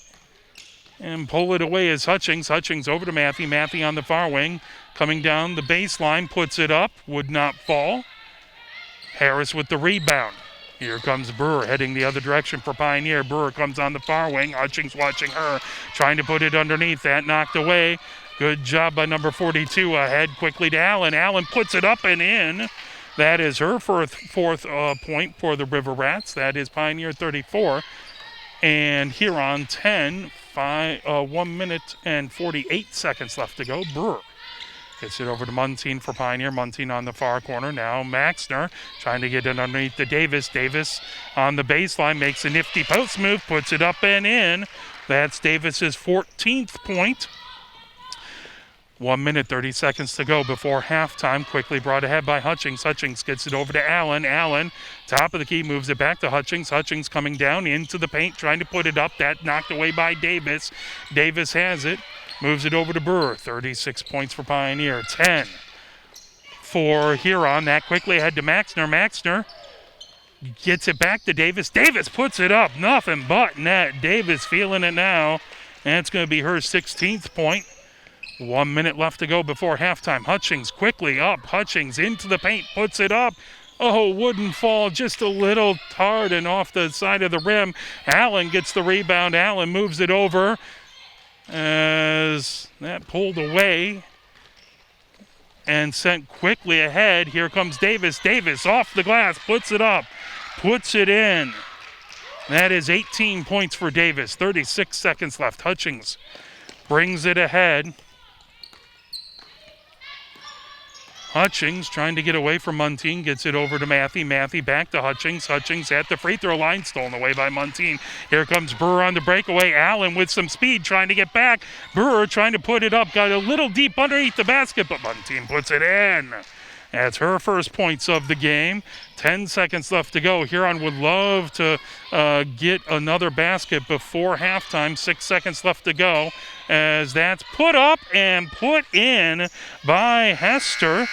and pull it away is Hutchings. Hutchings over to Matthew. Matthew on the far wing. Coming down the baseline, puts it up. Would not fall. Harris with the rebound. Here comes Brewer heading the other direction for Pioneer. Brewer comes on the far wing. Hutchings watching her. Trying to put it underneath. That knocked away. Good job by number 42. Ahead quickly to Allen. Allen puts it up and in. That is her fourth point for the River Rats. That is Pioneer 34. And Huron 10. 1 minute and 48 seconds left to go. Brewer gets it over to Muntean for Pioneer. Muntean on the far corner. Now Maxner trying to get it underneath to Davis. Davis on the baseline makes a nifty post move. Puts it up and in. That's Davis's 14th point. 1 minute, 30 seconds to go before halftime. Quickly brought ahead by Hutchings. Hutchings gets it over to Allen. Allen, top of the key, moves it back to Hutchings. Hutchings coming down into the paint, trying to put it up. That knocked away by Davis. Davis has it. Moves it over to Brewer. 36 points for Pioneer. 10 for Huron. That quickly ahead to Maxner. Maxner gets it back to Davis. Davis puts it up. Nothing but net. Davis feeling it now. And it's going to be her 16th point. 1 minute left to go before halftime. Hutchings quickly up. Hutchings into the paint. Puts it up. Oh, wouldn't fall. Just a little hard and off the side of the rim. Allen gets the rebound. Allen moves it over. As that pulled away and sent quickly ahead. Here comes Davis. Davis off the glass. Puts it up. Puts it in. That is 18 points for Davis. 36 seconds left. Hutchings brings it ahead. Hutchings trying to get away from Muntean, gets it over to Matthew. Matthew back to Hutchings. Hutchings at the free throw line, stolen away by Muntean. Here comes Brewer on the breakaway. Allen with some speed trying to get back. Brewer trying to put it up, got a little deep underneath the basket, but Muntean puts it in. That's her first points of the game. 10 seconds left to go. Huron would love to get another basket before halftime. 6 seconds left to go as that's put up and put in by Hester.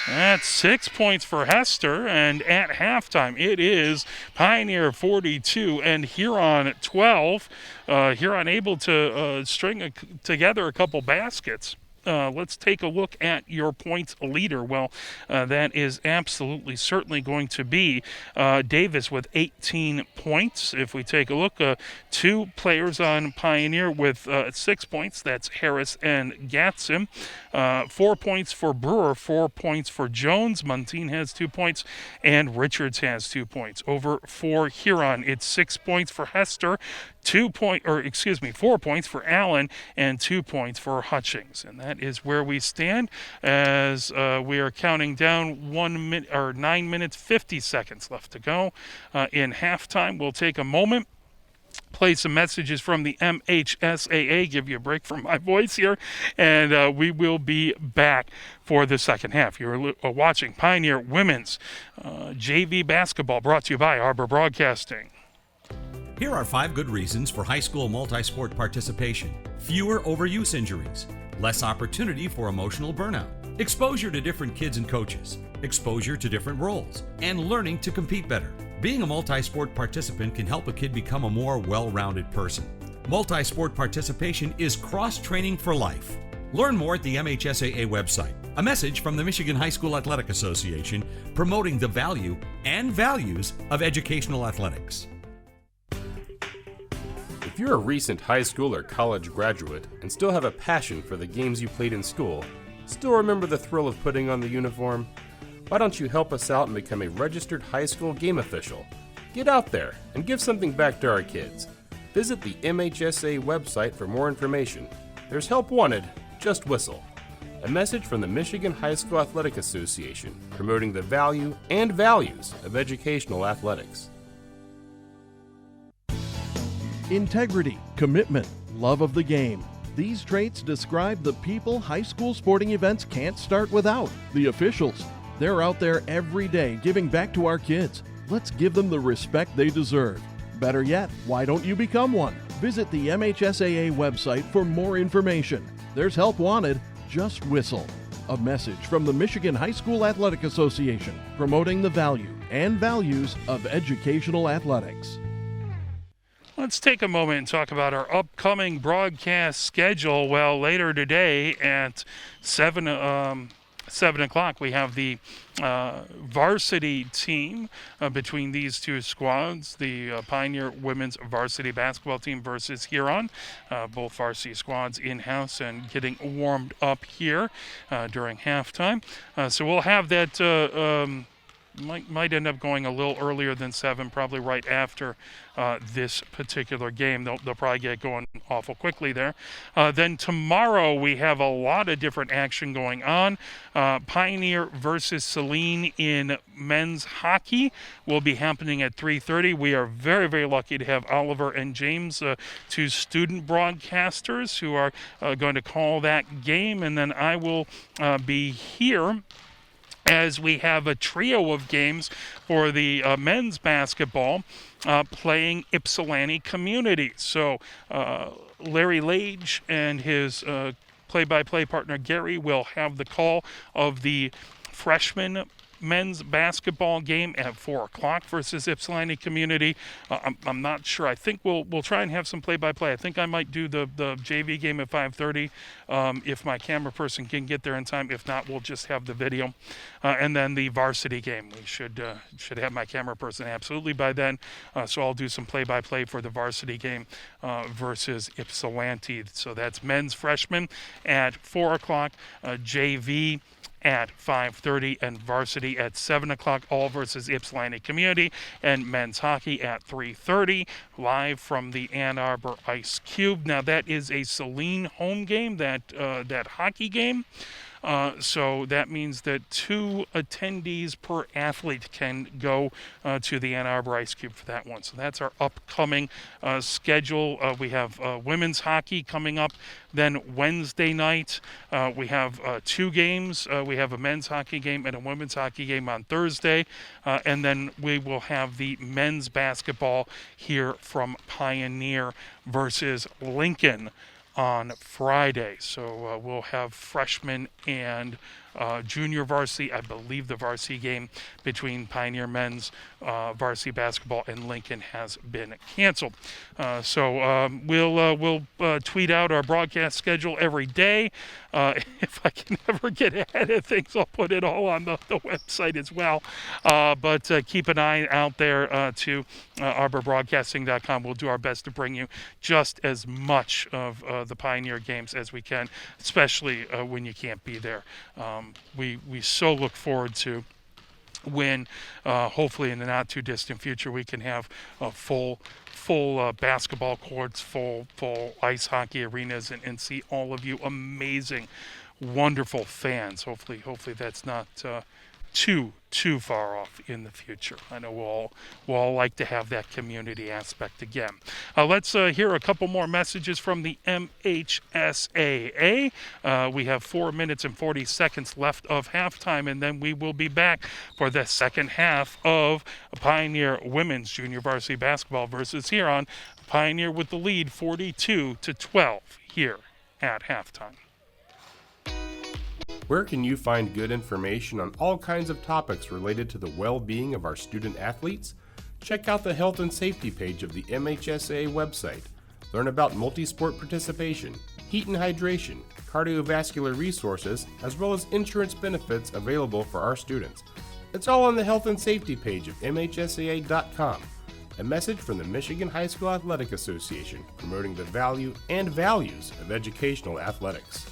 That's 6 points for Hester, and at halftime it is Pioneer 42 and Huron 12. Huron able to string together a couple baskets. Let's take a look at your points leader. Well, that is absolutely certainly going to be Davis with 18 points. If we take a look, 2 players on Pioneer with 6 points. That's Harris and Gatson. 4 points for Brewer, 4 points for Jones. Muntean has 2 points, and Richards has 2 points. Over for Huron, it's 6 points for Hester, 4 points for Allen, and 2 points for Hutchings. And that is where we stand as we are counting down 9 minutes 50 seconds left to go in halftime. We'll take a moment, play some messages from the MHSAA, give you a break from my voice here, and we will be back for the second half. You're watching Pioneer Women's JV Basketball, brought to you by Arbor Broadcasting. Here are 5 good reasons for high school multi-sport participation. Fewer overuse injuries, less opportunity for emotional burnout, exposure to different kids and coaches, exposure to different roles, and learning to compete better. Being a multi-sport participant can help a kid become a more well-rounded person. Multi-sport participation is cross-training for life. Learn more at the MHSAA website. A message from the Michigan High School Athletic Association promoting the value and values of educational athletics. If you're a recent high school or college graduate and still have a passion for the games you played in school, still remember the thrill of putting on the uniform, why don't you help us out and become a registered high school game official? Get out there and give something back to our kids. Visit the MHSA website for more information. There's help wanted, just whistle. A message from the Michigan High School Athletic Association promoting the value and values of educational athletics. Integrity, commitment, love of the game. These traits describe the people high school sporting events can't start without. The officials. They're out there every day giving back to our kids. Let's give them the respect they deserve. Better yet, why don't you become one? Visit the MHSAA website for more information. There's help wanted, just whistle. A message from the Michigan High School Athletic Association promoting the value and values of educational athletics. Let's take a moment and talk about our upcoming broadcast schedule. Well, later today at 7 o'clock, we have the varsity team between these two squads, the Pioneer women's varsity basketball team versus Huron. Both varsity squads in-house and getting warmed up here during halftime. So we'll have that. Might end up going a little earlier than 7, probably right after this particular game. They'll probably get going awful quickly there. Then tomorrow we have a lot of different action going on. Pioneer versus Saline in men's hockey will be happening at 3:30. We are very, very lucky to have Oliver and James, 2 student broadcasters who are going to call that game. And then I will be here as we have a trio of games for the men's basketball playing Ypsilanti Community. So Larry Lage and his play-by-play partner Gary will have the call of the freshman men's basketball game at 4 o'clock versus Ypsilanti Community. I'm not sure. I think we'll try and have some play-by-play. I think I might do the JV game at 5:30 if my camera person can get there in time. If not, we'll just have the video. And then the varsity game. We should have my camera person absolutely by then. So I'll do some play-by-play for the varsity game versus Ypsilanti. So that's men's freshman at 4 o'clock, JV at 5:30 and varsity at 7 o'clock, all versus Ypsilanti Community, and men's hockey at 3:30, live from the Ann Arbor Ice Cube. Now, that is a Saline home game, that hockey game. So that means that 2 attendees per athlete can go to the Ann Arbor Ice Cube for that one. So that's our upcoming schedule. We have women's hockey coming up. Then Wednesday night, we have 2 games. We have a men's hockey game and a women's hockey game on Thursday. And then we will have the men's basketball here from Pioneer versus Lincoln on Friday. So we'll have freshmen and junior varsity. I believe the varsity game between Pioneer men's varsity basketball and Lincoln has been canceled. So we'll tweet out our broadcast schedule every day. If I can ever get ahead of things, I'll put it all on the website as well. But keep an eye out there to arborbroadcasting.com. We'll do our best to bring you just as much of the Pioneer games as we can, especially when you can't be there. We so look forward to when, hopefully in the not too distant future, we can have full basketball courts, full ice hockey arenas, and see all of you amazing, wonderful fans. Hopefully that's not too far off in the future. I know we'll all like to have that community aspect again. Let's hear a couple more messages from the MHSAA. We have 4 minutes and 40 seconds left of halftime, and then we will be back for the second half of Pioneer Women's Junior Varsity Basketball versus Huron. Pioneer with the lead 42-12 here at halftime. Where can you find good information on all kinds of topics related to the well-being of our student athletes? Check out the health and safety page of the MHSAA website. Learn about multi-sport participation, heat and hydration, cardiovascular resources, as well as insurance benefits available for our students. It's all on the health and safety page of MHSAA.com. A message from the Michigan High School Athletic Association, promoting the value and values of educational athletics.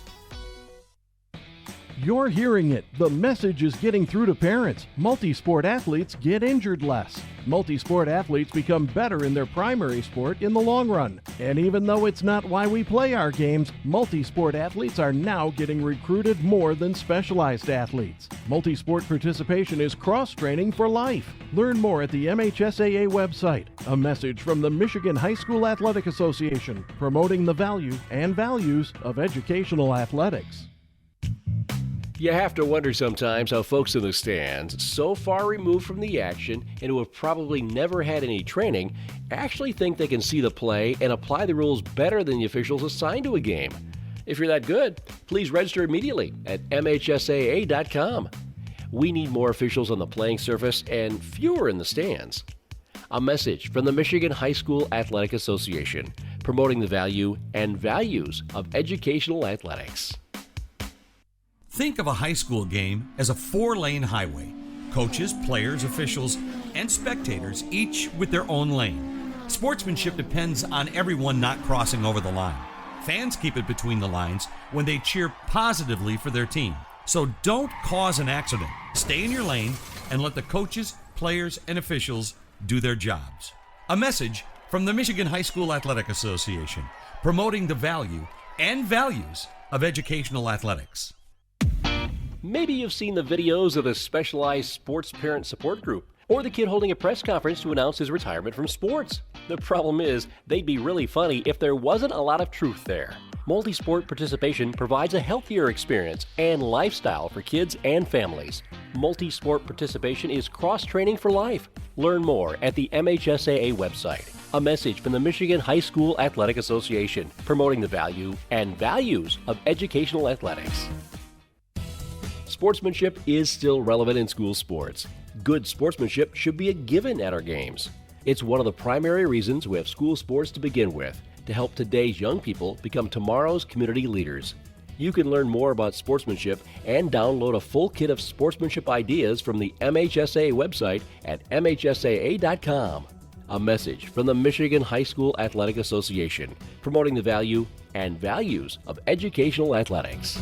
You're hearing it. The message is getting through to parents. Multi-sport athletes get injured less. Multi-sport athletes become better in their primary sport in the long run. And even though it's not why we play our games, multi-sport athletes are now getting recruited more than specialized athletes. Multi-sport participation is cross-training for life. Learn more at the MHSAA website. A message from the Michigan High School Athletic Association, promoting the value and values of educational athletics. You have to wonder sometimes how folks in the stands, so far removed from the action and who have probably never had any training, actually think they can see the play and apply the rules better than the officials assigned to a game. If you're that good, please register immediately at MHSAA.com. We need more officials on the playing surface and fewer in the stands. A message from the Michigan High School Athletic Association, promoting the value and values of educational athletics. Think of a high school game as a 4-lane highway. Coaches, players, officials, and spectators, each with their own lane. Sportsmanship depends on everyone not crossing over the line. Fans keep it between the lines when they cheer positively for their team. So don't cause an accident. Stay in your lane and let the coaches, players, and officials do their jobs. A message from the Michigan High School Athletic Association, promoting the value and values of educational athletics. Maybe you've seen the videos of the specialized sports parent support group, or the kid holding a press conference to announce his retirement from sports. The problem is, they'd be really funny if there wasn't a lot of truth there. Multi-sport participation provides a healthier experience and lifestyle for kids and families. Multi-sport participation is cross-training for life. Learn more at the MHSAA website. A message from the Michigan High School Athletic Association, promoting the value and values of educational athletics. Sportsmanship is still relevant in school sports. Good sportsmanship should be a given at our games. It's one of the primary reasons we have school sports to begin with, to help today's young people become tomorrow's community leaders. You can learn more about sportsmanship and download a full kit of sportsmanship ideas from the MHSAA website at MHSAA.com. A message from the Michigan High School Athletic Association, promoting the value and values of educational athletics.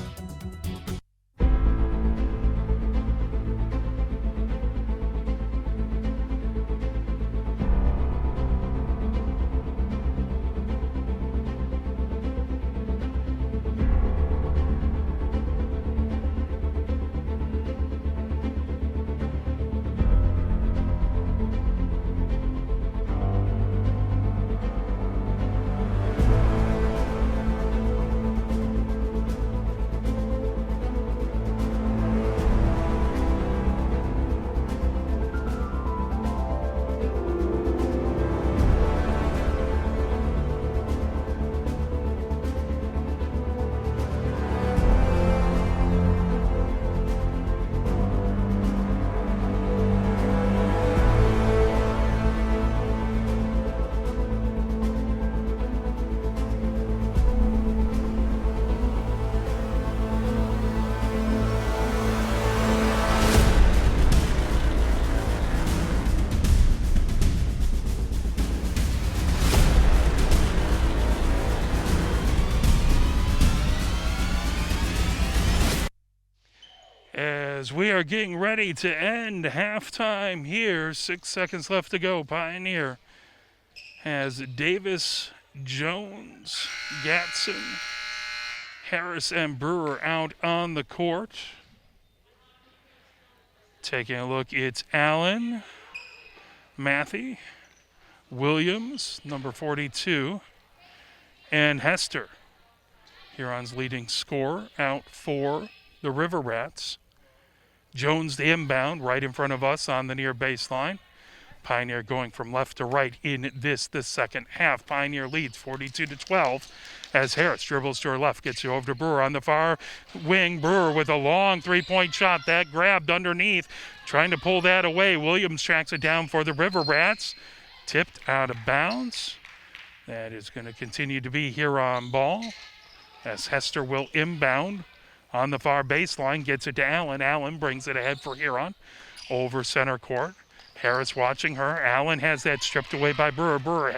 As we are getting ready to end halftime here, 6 seconds left to go. Pioneer has Davis, Jones, Gatson, Harris, and Brewer out on the court. Taking a look, it's Allen, Matthew, Williams, number 42, and Hester. Huron's leading scorer out for the River Rats. Jones the inbound right in front of us on the near baseline. Pioneer going from left to right in the second half. Pioneer leads 42-12 as Harris dribbles to her left, gets you over to Brewer on the far wing. Brewer with a long three-point shot that grabbed underneath, trying to pull that away. Williams tracks it down for the River Rats. Tipped out of bounds. That is going to continue to be Huron ball as Hester will inbound on the far baseline, gets it to Allen. Allen brings it ahead for Huron over center court. Harris watching her. Allen has that stripped away by Brewer. Brewer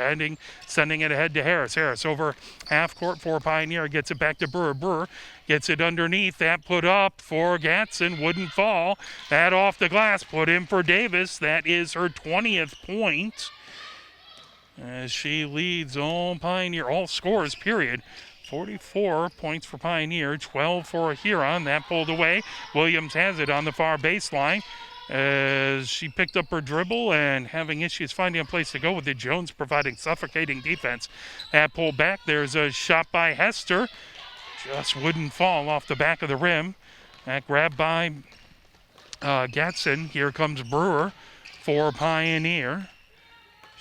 sending it ahead to Harris. Harris over half court for Pioneer, gets it back to Brewer. Brewer gets it underneath. That put up for Gatson, wouldn't fall. That off the glass, put in for Davis. That is her 20th point as she leads all Pioneer, all scores, period. 44 points for Pioneer, 12 for Huron. That pulled away. Williams has it on the far baseline as she picked up her dribble and having issues finding a place to go with it. Jones providing suffocating defense. That pulled back. There's a shot by Hester. Just wouldn't fall off the back of the rim. That grab by Gatson. Here comes Brewer for Pioneer.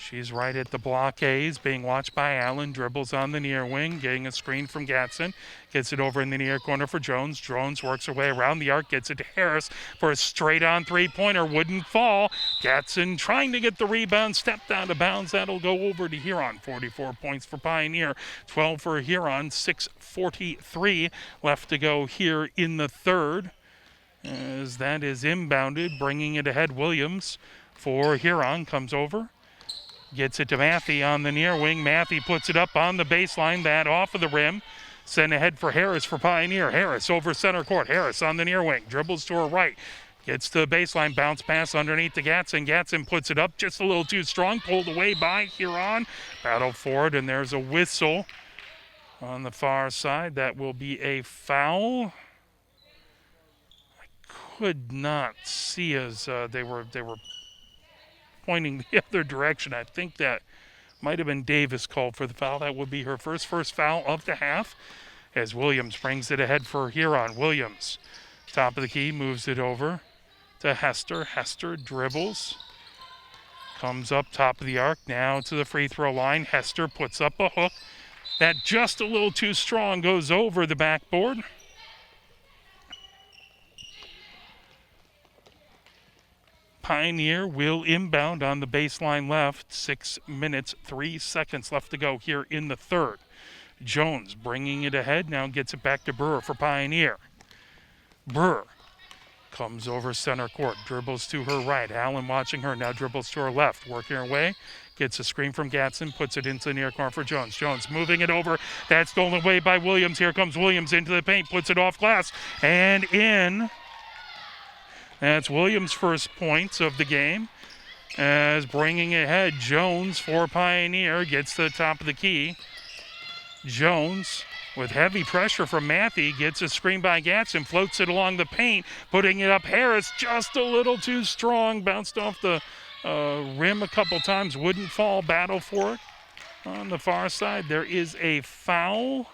She's right at the blockades, being watched by Allen. Dribbles on the near wing, getting a screen from Gatson. Gets it over in the near corner for Jones. Jones works her way around the arc, gets it to Harris for a straight-on three-pointer. Wouldn't fall. Gatson trying to get the rebound, stepped out of bounds. That'll go over to Huron. 44 points for Pioneer, 12 for Huron. 6:43 left to go here in the third. As that is inbounded, bringing it ahead. Williams for Huron comes over. Gets it to Matthew on the near wing. Matthew puts it up on the baseline, that off of the rim. Sent ahead for Harris for Pioneer. Harris over center court. Harris on the near wing. Dribbles to her right. Gets to the baseline. Bounce pass underneath to Gatson. Gatson puts it up just a little too strong. Pulled away by Huron. Battle for it, and there's a whistle on the far side. That will be a foul. I could not see as they were pointing the other direction. I think that might have been Davis called for the foul. That would be her first foul of the half as Williams brings it ahead for Huron. Williams, top of the key, moves it over to Hester. Hester dribbles, comes up top of the arc, now to the free throw line. Hester puts up a hook that just a little too strong, goes over the backboard. Pioneer will inbound on the baseline left. 6 minutes, 3 seconds left to go here in the third. Jones bringing it ahead, now gets it back to Brewer for Pioneer. Brewer comes over center court, dribbles to her right. Allen watching her, now dribbles to her left, working her way. Gets a screen from Gatson, puts it into the near corner for Jones. Jones moving it over. That's stolen away by Williams. Here comes Williams into the paint, puts it off glass and in. That's Williams' first points of the game. As bringing ahead, Jones for Pioneer gets to the top of the key. Jones, with heavy pressure from Matthew, gets a screen by Gatson, floats it along the paint, putting it up. Harris just a little too strong, bounced off the rim a couple times, wouldn't fall. Battle for it on the far side. There is a foul.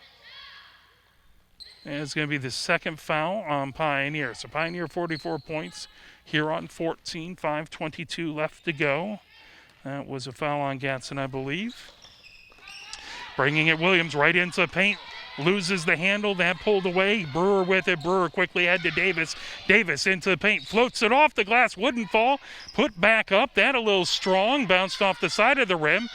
And it's going to be the second foul on Pioneer. So Pioneer 44 points, Huron 14, 5:22 left to go. That was a foul on Gatson, I believe. Bringing it, Williams right into the paint, loses the handle, that pulled away. Brewer with it, Brewer quickly head to Davis. Davis into the paint, floats it off the glass, wouldn't fall, put back up, that a little strong, bounced off the side of the rim.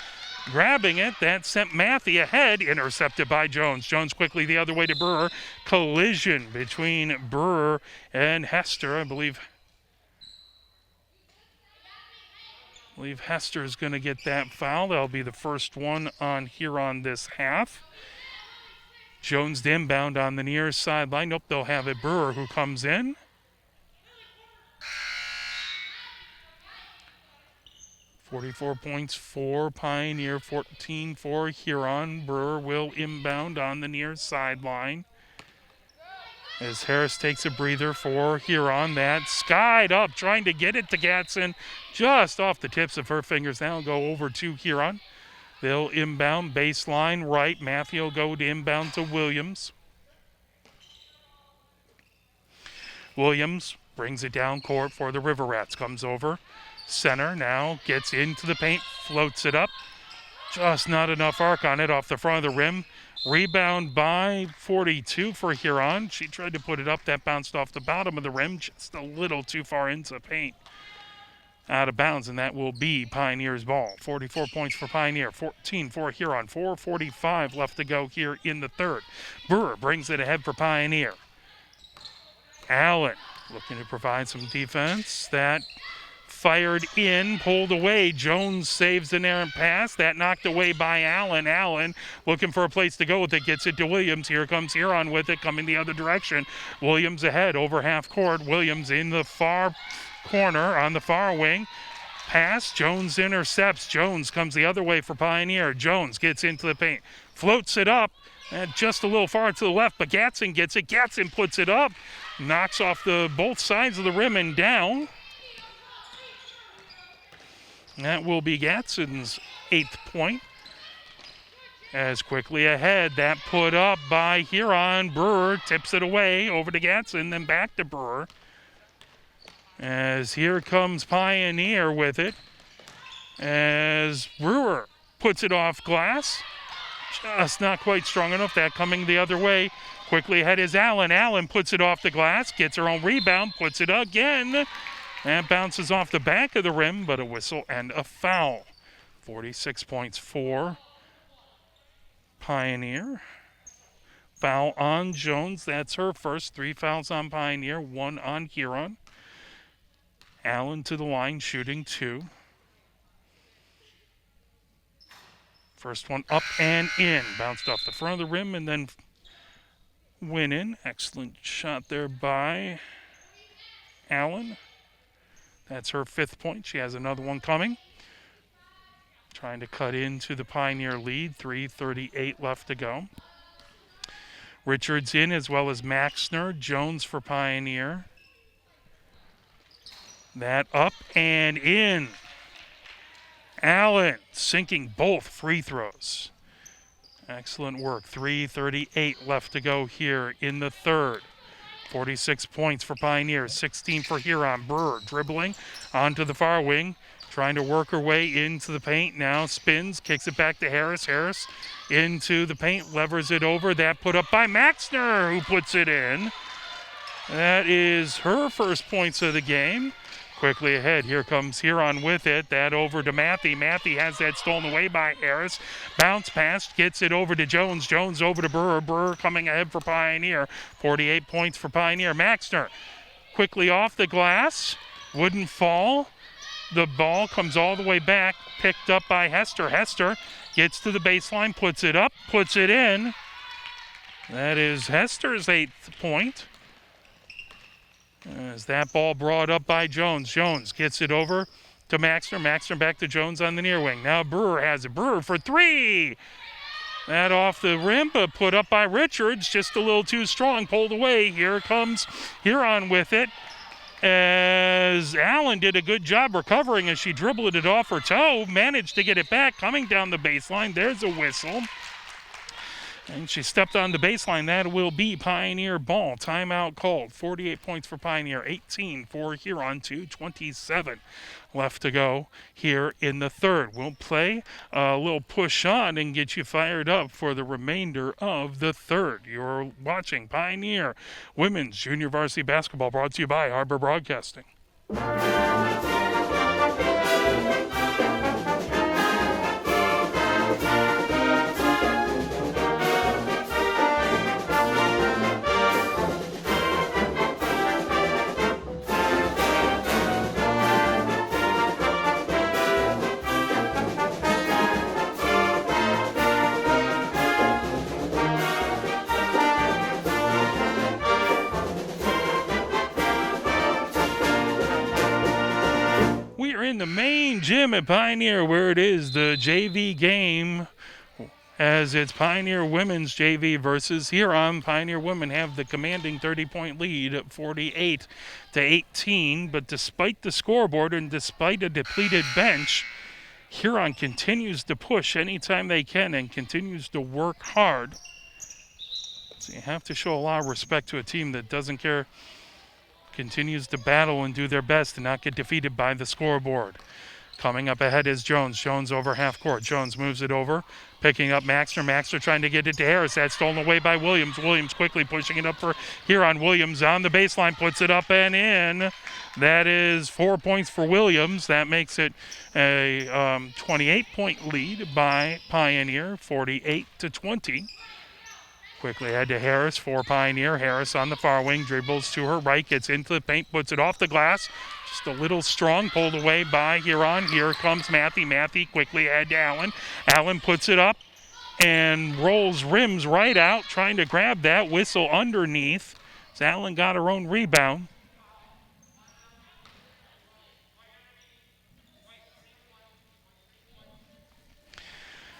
Grabbing it, that sent Matthew ahead, intercepted by Jones. Jones quickly the other way to Brewer. Collision between Brewer and Hester. I believe Hester is going to get that foul. That'll be the first one on Huron this half. Jones inbound on the near sideline. Nope, they'll have it. Brewer who comes in. 44 points for Pioneer, 14 for Huron. Brewer will inbound on the near sideline. As Harris takes a breather for Huron, that skied up, trying to get it to Gatson, just off the tips of her fingers. Now go over to Huron. They'll inbound baseline right. Matthew will go to inbound to Williams. Williams brings it down court for the River Rats. Comes over center now, gets into the paint, floats it up. Just not enough arc on it off the front of the rim. Rebound by 42 for Huron. She tried to put it up. That bounced off the bottom of the rim, just a little too far into the paint. Out of bounds, and that will be Pioneer's ball. 44 points for Pioneer, 14 for Huron. 4:45 left to go here in the third. Brewer brings it ahead for Pioneer. Allen looking to provide some defense. That fired in, pulled away. Jones saves an errant pass. That knocked away by Allen. Allen looking for a place to go with it. Gets it to Williams. Here comes Huron with it, coming the other direction. Williams ahead over half court. Williams in the far corner on the far wing. Pass. Jones intercepts. Jones comes the other way for Pioneer. Jones gets into the paint. Floats it up. And just a little far to the left, but Gatson gets it. Gatson puts it up. Knocks off the both sides of the rim and down. That will be Gatson's 8th point. As quickly ahead, that put up by Huron. Brewer tips it away over to Gatson, then back to Brewer. As here comes Pioneer with it. As Brewer puts it off glass. Just not quite strong enough. That coming the other way. Quickly ahead is Allen. Allen puts it off the glass, gets her own rebound, puts it again. That bounces off the back of the rim, but a whistle and a foul. 46 points for Pioneer. Foul on Jones. That's her first. 3 fouls on Pioneer, 1 on Huron. Allen to the line, shooting 2. First one up and in. Bounced off the front of the rim and then went in. Excellent shot there by Allen. That's her 5th point. She has another one coming. Trying to cut into the Pioneer lead. 3:38 left to go. Richards in as well as Maxner. Jones for Pioneer. That up and in. Allen sinking both free throws. Excellent work. 3:38 left to go here in the third. 46 points for Pioneer, 16 for Huron. Brewer dribbling onto the far wing, trying to work her way into the paint. Now spins, kicks it back to Harris. Harris into the paint, levers it over. That put up by Maxner, who puts it in. That is her first points of the game. Quickly ahead, here comes Huron with it. That over to Matthew. Matthew has that stolen away by Harris. Bounce pass, gets it over to Jones. Jones over to Brewer. Brewer coming ahead for Pioneer. 48 points for Pioneer. Maxner quickly off the glass. Wouldn't fall. The ball comes all the way back. Picked up by Hester. Hester gets to the baseline, puts it up, puts it in. That is Hester's 8th point. As that ball brought up by Jones. Jones gets it over to Maxner. Maxner back to Jones on the near wing. Now Brewer has it. Brewer for 3. That off the rim, but put up by Richards. Just a little too strong. Pulled away. Here comes Huron with it. As Allen did a good job recovering as she dribbled it off her toe. Managed to get it back. Coming down the baseline. There's a whistle. And she stepped on the baseline. That will be Pioneer ball. Timeout called. 48 points for Pioneer, 18 for Huron, 2:27 left to go here in the third. We'll play a little push on and get you fired up for the remainder of the third. You're watching Pioneer Women's Junior Varsity Basketball, brought to you by Harbor Broadcasting. In the main same gym at Pioneer where it is the JV game, as it's Pioneer Women's JV versus Huron. Pioneer Women have the commanding 30-point lead at 48-18, but despite the scoreboard and despite a depleted bench, Huron continues to push anytime they can and continues to work hard. So you have to show a lot of respect to a team that doesn't care, continues to battle and do their best to not get defeated by the scoreboard. Coming up ahead is Jones. Jones over half court. Jones moves it over, picking up Maxner. Maxner trying to get it to Harris. That's stolen away by Williams. Williams quickly pushing it up for Huron. Williams on the baseline, puts it up and in. That is 4 points for Williams. That makes it a 28-point lead by Pioneer, 48-20. Quickly ahead to Harris for Pioneer. Harris on the far wing, dribbles to her right, gets into the paint, puts it off the glass. Just a little strong, pulled away by Huron. Here comes Matthew. Matthew quickly ahead to Allen. Allen puts it up and rolls rims right out, trying to grab that whistle underneath. So Allen got her own rebound.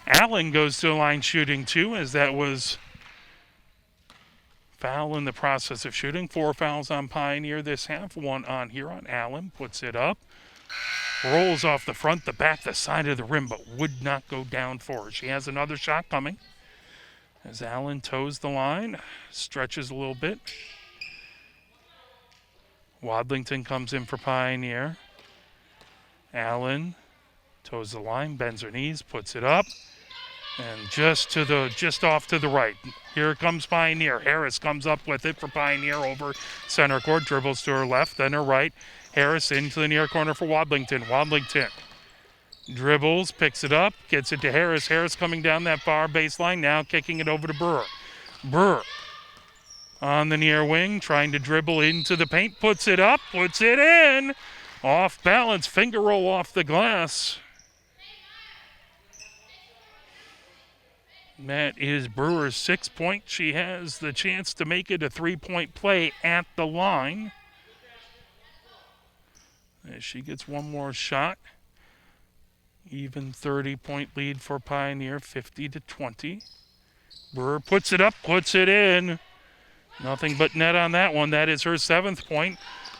Allen goes to the line shooting two, as that was foul in the process of shooting. 4 fouls on Pioneer this half, 1 on Huron. Allen puts it up, rolls off the front, the back, the side of the rim, but would not go down for her. She has another shot coming as Allen toes the line, stretches a little bit. Wadlington comes in for Pioneer. Allen toes the line, bends her knees, puts it up. And just off to the right. Here comes Pioneer. Harris comes up with it for Pioneer over center court. Dribbles to her left, then her right. Harris into the near corner for Wadlington. Wadlington dribbles, picks it up, gets it to Harris. Harris coming down that far baseline, now kicking it over to Burr. Burr on the near wing, trying to dribble into the paint. Puts it up, puts it in. Off balance, finger roll off the glass. That is Brewer's 6 point. She has the chance to make it a 3-point play at the line. As she gets one more shot. Even 30-point lead for Pioneer, 50-20. Brewer puts it up, puts it in. Nothing but net on that one. That is her 7th point.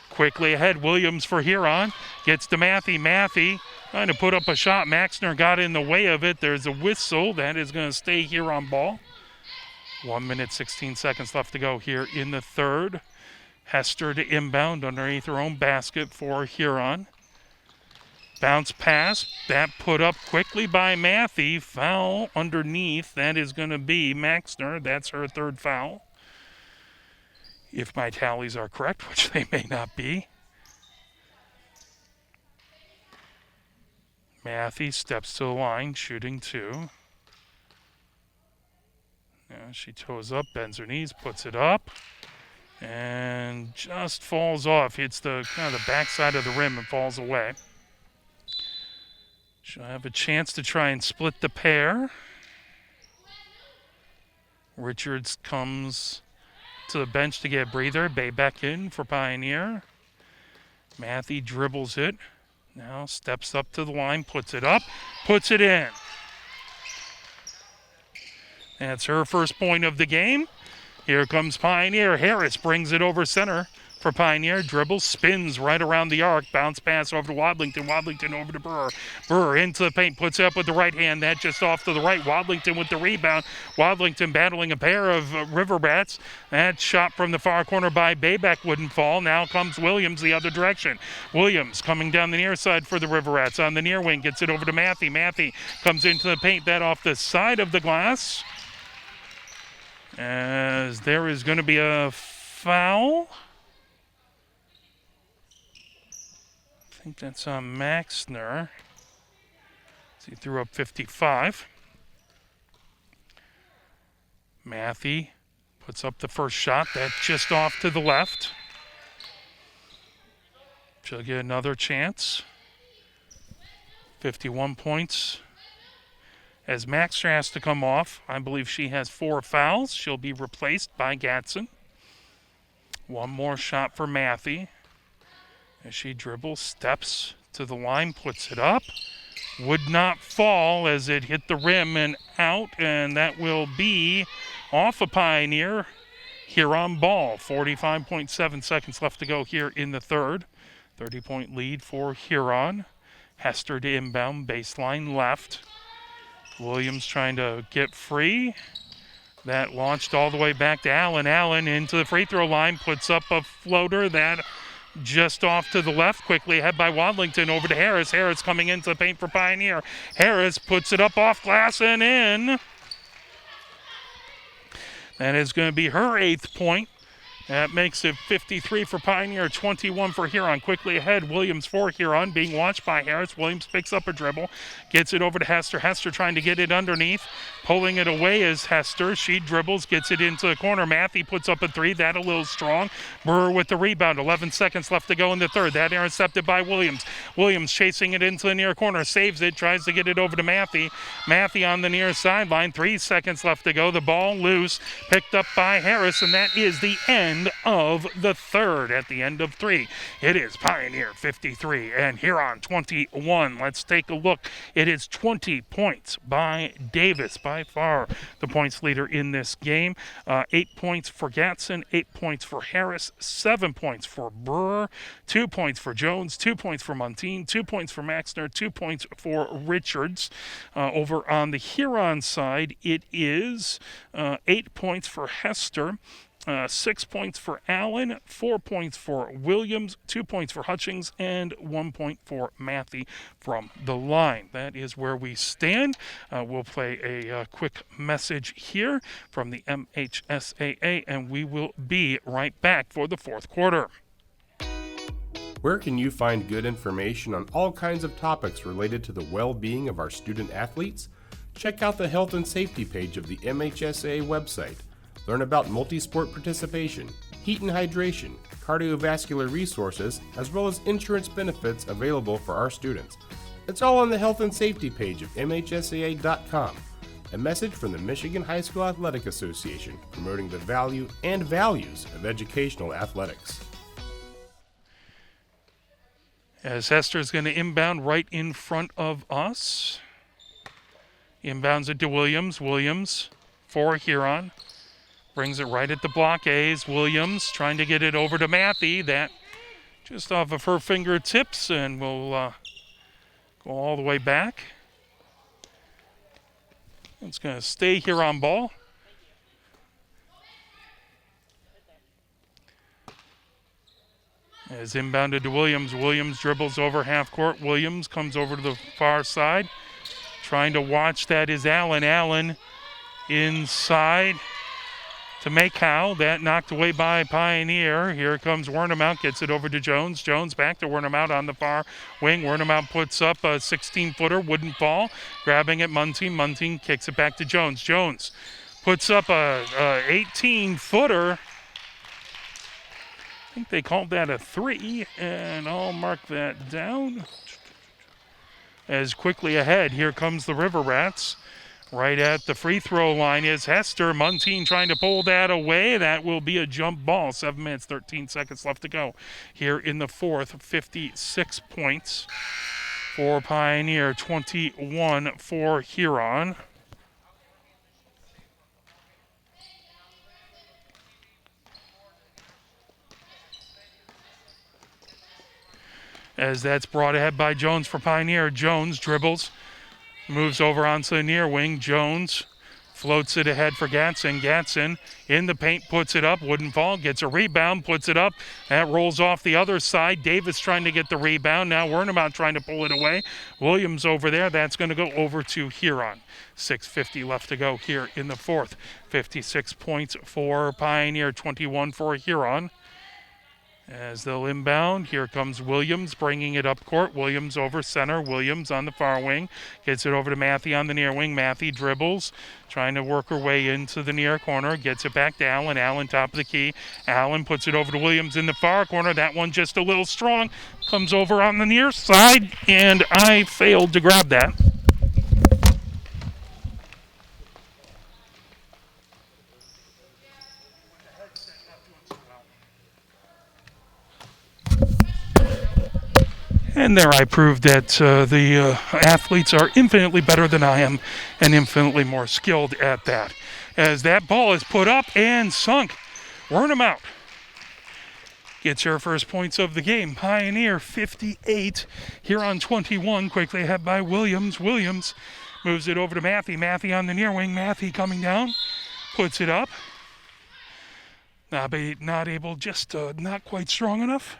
Quickly ahead, Williams for Huron. Gets to Matthew. Matthew trying to put up a shot. Maxner got in the way of it. There's a whistle. That is going to stay here on ball. 1 minute, 16 seconds left to go here in the third. Hester to inbound underneath her own basket for Huron. Bounce pass. That put up quickly by Matthew. Foul underneath. That is going to be Maxner. That's her 3rd foul, if my tallies are correct, which they may not be. Matthew steps to the line, shooting 2. Now she toes up, bends her knees, puts it up, and just falls off. Hits the kind of the backside of the rim and falls away. She'll have a chance to try and split the pair. Richards comes to the bench to get a breather. Bay back in for Pioneer. Matthew dribbles it. Now steps up to the line, puts it up, puts it in. That's her 1st point of the game. Here comes Pioneer. Harris brings it over center for Pioneer. Dribbles, spins right around the arc. Bounce pass over to Wadlington. Wadlington over to Burr. Burr into the paint, puts it up with the right hand. That just off to the right. Wadlington with the rebound. Wadlington battling a pair of River Rats. That shot from the far corner by Baybeck wouldn't fall. Now comes Williams the other direction. Williams coming down the near side for the River Rats. On the near wing, gets it over to Matthew. Matthew comes into the paint. That off the side of the glass. As there is going to be a foul. I think that's on Maxner. He threw up 55. Matthew puts up the first shot. That's just off to the left. She'll get another chance. 51 points. As Maxner has to come off, I believe she has 4 fouls. She'll be replaced by Gatson. One more shot for Matthew. As she dribbles, steps to the line, puts it up. Would not fall as it hit the rim and out, and that will be off a Pioneer. Huron ball. 45.7 seconds left to go here in the third. 30-point lead for Huron. Hester to inbound, baseline left. Williams trying to get free. That launched all the way back to Allen. Allen into the free throw line, puts up a floater that just off to the left, quickly ahead by Wadlington over to Harris. Harris coming into the paint for Pioneer. Harris puts it up off glass and in. That is going to be her 8th point. That makes it 53 for Pioneer, 21 for Huron. Quickly ahead, Williams for Huron, being watched by Harris. Williams picks up a dribble, gets it over to Hester. Hester trying to get it underneath. Pulling it away is Hester. She dribbles, gets it into the corner. Matthew puts up a three. That a little strong. Brewer with the rebound. 11 seconds left to go in the third. That intercepted by Williams. Williams chasing it into the near corner. Saves it, tries to get it over to Matthew. Matthew on the near sideline. 3 seconds left to go. The ball loose. Picked up by Harris, and that is the end of the third. At the end of 3, it is Pioneer 53 and Huron 21. Let's take a look. It is 20 points by Davis, by far the points leader in this game. 8 points for Gatson, 8 points for Harris, 7 points for Brewer, 2 points for Jones, 2 points for Montine, 2 points for Maxner, 2 points for Richards. Over on the Huron side, it is 8 points for Hester, 6 points for Allen, 4 points for Williams, 2 points for Hutchings, and 1 point for Matthew from the line. That is where we stand. We'll play a quick message here from the MHSAA, and we will be right back for the fourth quarter. Where can you find good information on all kinds of topics related to the well-being of our student athletes? Check out the health and safety page of the MHSAA website. Learn about multi-sport participation, heat and hydration, cardiovascular resources, as well as insurance benefits available for our students. It's all on the health and safety page of MHSAA.com. A message from the Michigan High School Athletic Association, promoting the value and values of educational athletics. As Hester's going to inbound right in front of us. Inbounds it to Williams. Williams for Huron. Brings it right at the block A's. Williams trying to get it over to Matthew. That just off of her fingertips, and we'll go all the way back. It's going to stay here on ball. As inbounded to Williams. Williams dribbles over half court. Williams comes over to the far side. Trying to watch that is Allen. Allen inside to make Howe. That knocked away by Pioneer. Here comes Wernemount, gets it over to Jones. Jones back to Wernemount on the far wing. Wernemount puts up a 16-footer, wouldn't fall. Grabbing it, Montine. Montine kicks it back to Jones. Jones puts up a 18-footer. I think they called that a 3, and I'll mark that down. As quickly ahead, here comes the River Rats. Right at the free throw line is Hester. Montine trying to pull that away. That will be a jump ball. 7 minutes, 13 seconds left to go here in the fourth. 56 points for Pioneer, 21 for Huron. As that's brought ahead by Jones for Pioneer. Jones dribbles. Moves over onto the near wing. Jones floats it ahead for Gatson. Gatson in the paint, puts it up, wouldn't fall, gets a rebound, puts it up. That rolls off the other side. Davis trying to get the rebound. Now Wernemount trying to pull it away. Williams over there. That's going to go over to Huron. 6:50 left to go here in the fourth. 56 points for Pioneer, 21 for Huron. As they'll inbound, here comes Williams bringing it up court. Williams over center. Williams on the far wing. Gets it over to Matthew on the near wing. Matthew dribbles, trying to work her way into the near corner. Gets it back to Allen. Allen top of the key. Allen puts it over to Williams in the far corner. That one just a little strong. Comes over on the near side, and I failed to grab that. And there I proved that the athletes are infinitely better than I am and infinitely more skilled at that. As that ball is put up and sunk. Wernham out. Gets her first points of the game. Pioneer 58. Huron 21. Quickly ahead by Williams. Williams moves it over to Matthew. Matthew on the near wing. Matthew coming down. Puts it up. Not able, just not quite strong enough.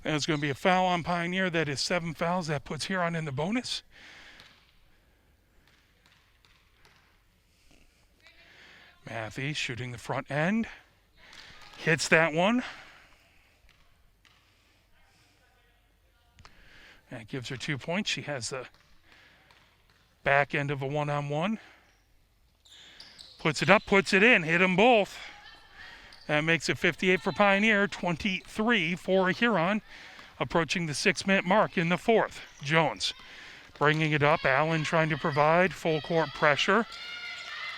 There's going to be a foul on Pioneer. That is 7 fouls. That puts Huron in the bonus. Matthew shooting the front end. Hits that one. That gives her 2 points. She has the back end of a one-on-one. Puts it up, puts it in. Hit them both. That makes it 58 for Pioneer, 23 for Huron. Approaching the 6-minute mark in the fourth. Jones bringing it up. Allen trying to provide full court pressure.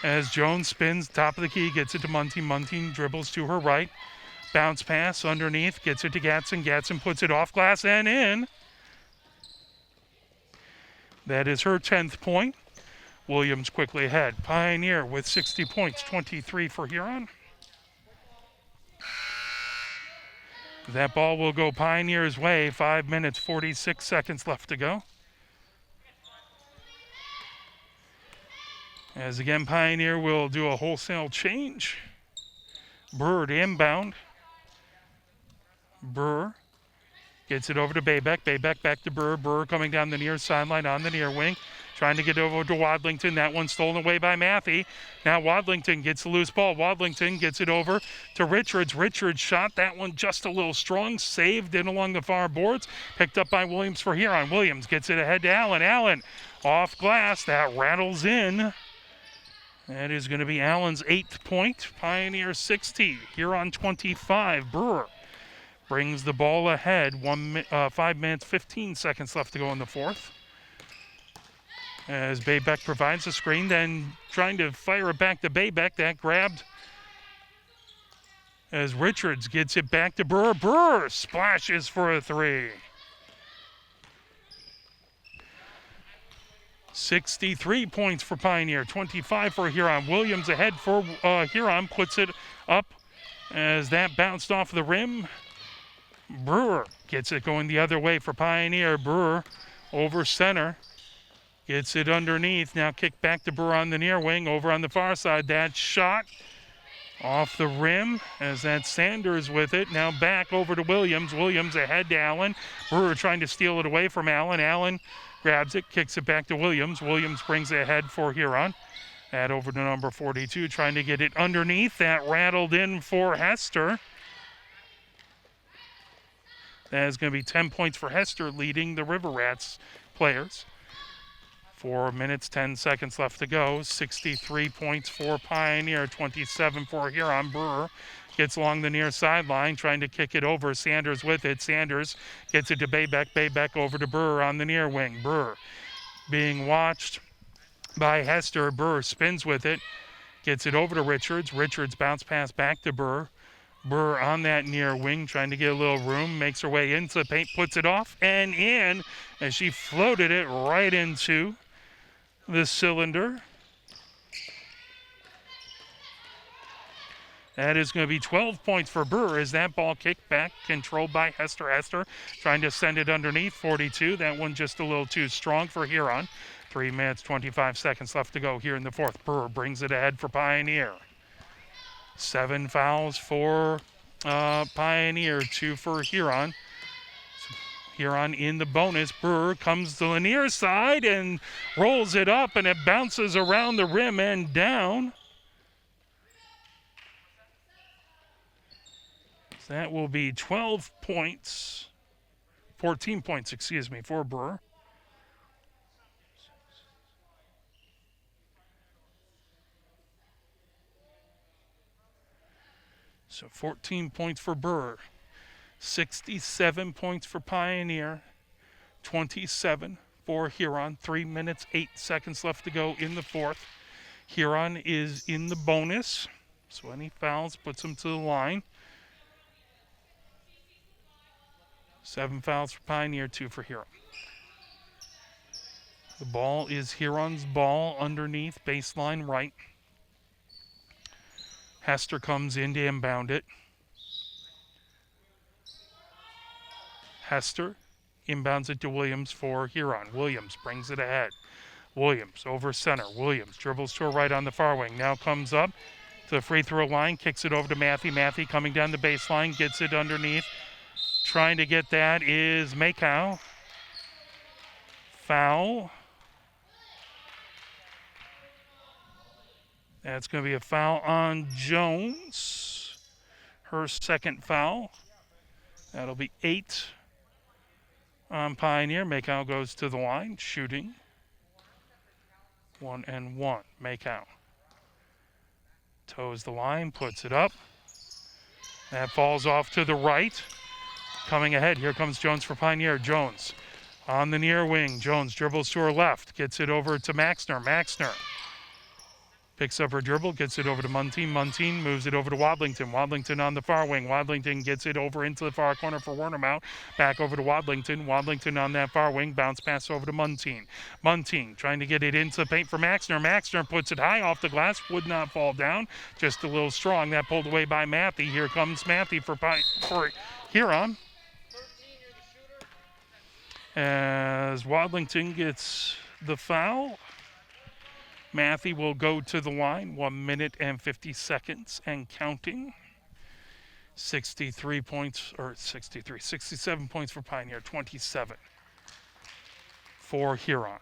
As Jones spins, top of the key, gets it to Munting. Munting dribbles to her right. Bounce pass underneath, gets it to Gatson. Gatson puts it off glass and in. That is her 10th point. Williams quickly ahead. Pioneer with 60 points, 23 for Huron. That ball will go Pioneer's way. 5 minutes, 46 seconds left to go. As again, Pioneer will do a wholesale change. Bird inbound. Burr gets it over to Baybeck. Baybeck back to Burr. Burr coming down the near sideline on the near wing. Trying to get over to Wadlington. That one stolen away by Matthew. Now Wadlington gets the loose ball. Wadlington gets it over to Richards. Richards shot that one just a little strong. Saved in along the far boards. Picked up by Williams for Huron. Williams gets it ahead to Allen. Allen off glass. That rattles in. That is going to be Allen's 8th point. Pioneer 60. Huron 25. Brewer brings the ball ahead. 5 minutes, 15 seconds left to go in the fourth. As Baybeck provides the screen, then trying to fire it back to Baybeck. That grabbed as Richards gets it back to Brewer. Brewer splashes for a three. 63 points for Pioneer, 25 for Huron. Williams ahead for Huron, puts it up as that bounced off the rim. Brewer gets it going the other way for Pioneer. Brewer over center. Gets it underneath. Now kick back to Brewer on the near wing. Over on the far side. That shot off the rim as that Sanders with it. Now back over to Williams. Williams ahead to Allen. Brewer trying to steal it away from Allen. Allen grabs it, kicks it back to Williams. Williams brings it ahead for Huron. That over to number 42, trying to get it underneath. That rattled in for Hester. That is going to be 10 points for Hester, leading the River Rats players. 4 minutes, 10 seconds left to go. 63 points for Pioneer, 27 for Huron. Brewer gets along the near sideline, trying to kick it over. Sanders with it. Sanders gets it to Baybeck. Baybeck over to Brewer on the near wing. Brewer being watched by Hester. Brewer spins with it. Gets it over to Richards. Richards bounce pass back to Brewer. Brewer on that near wing, trying to get a little room. Makes her way into the paint, puts it off and in as she floated it right into the cylinder. That is going to be 12 points for Brewer as that ball kicked back, controlled by Hester. Hester trying to send it underneath, 42. That one just a little too strong for Huron. 3 minutes, 25 seconds left to go here in the fourth. Brewer brings it ahead for Pioneer. 7 fouls for Pioneer, 2 for Huron. Huron in the bonus. Brewer comes to the near side and rolls it up, and it bounces around the rim and down. So that will be 12 points, 14 points, for Brewer. So 14 points for Brewer. 67 points for Pioneer, 27 for Huron. 3 minutes, 8 seconds left to go in the fourth. Huron is in the bonus, so any fouls puts them to the line. 7 fouls for Pioneer, 2 for Huron. The ball is Huron's ball underneath baseline right. Hester comes in to inbound it. Hester inbounds it to Williams for Huron. Williams brings it ahead. Williams over center. Williams dribbles to her right on the far wing. Now comes up to the free throw line, kicks it over to Matthew. Matthew coming down the baseline, gets it underneath. Trying to get that is Makow. Foul. That's going to be a foul on Jones. Her second foul. That'll be 8 on Pioneer. Makow goes to the line, shooting. 1 and 1. Makow toes the line, puts it up. That falls off to the right. Coming ahead, here comes Jones for Pioneer. Jones on the near wing. Jones dribbles to her left, gets it over to Maxner. Maxner picks up her dribble, gets it over to Muntean. Muntean moves it over to Wadlington. Wadlington on the far wing. Wadlington gets it over into the far corner for Wernermount. Back over to Wadlington. Wadlington on that far wing. Bounce pass over to Muntean. Muntean trying to get it into the paint for Maxner. Maxner puts it high off the glass. Would not fall down. Just a little strong. That pulled away by Matthew. Here comes Matthew for Huron. As Wadlington gets the foul. Matthew will go to the line, 1 minute and 50 seconds and counting. 67 points for Pioneer, 27 for Huron.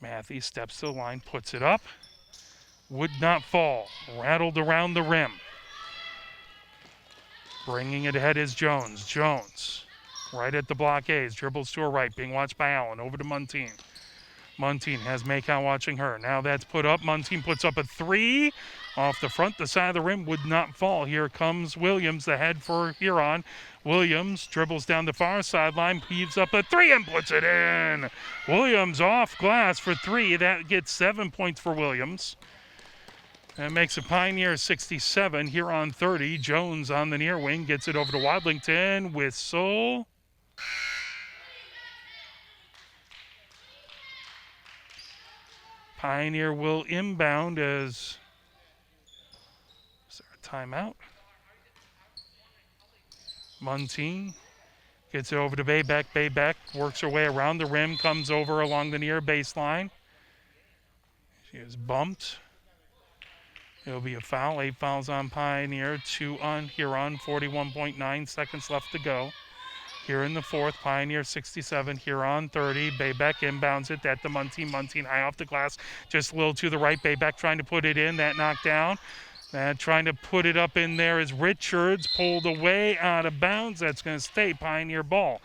Matthew steps to the line, puts it up. Would not fall, rattled around the rim. Bringing it ahead is Jones. Jones, right at the blockades, dribbles to her right, being watched by Allen, over to Muntean. Muntean has Makow watching her. Now that's put up. Muntean puts up a 3 off the front. The side of the rim would not fall. Here comes Williams, the head for Huron. Williams dribbles down the far sideline, heaves up a 3 and puts it in. Williams off glass for 3. That gets 7 points for Williams. That makes a Pioneer 67. Huron 30. Jones on the near wing gets it over to Wadlington. Whistle. Pioneer will inbound as, is there a timeout? Muntean gets it over to Baybeck. Baybeck works her way around the rim, comes over along the near baseline. She is bumped. It'll be a foul. 8 fouls on Pioneer, 2 on Huron, 41.9 seconds left to go. Here in the fourth, Pioneer 67, Huron 30. Baybeck inbounds it at the Muntean. Muntean high off the glass, just a little to the right. Baybeck trying to put it in, that knocked down. Trying to put it up in there is Richards, pulled away out of bounds. That's going to stay Pioneer ball.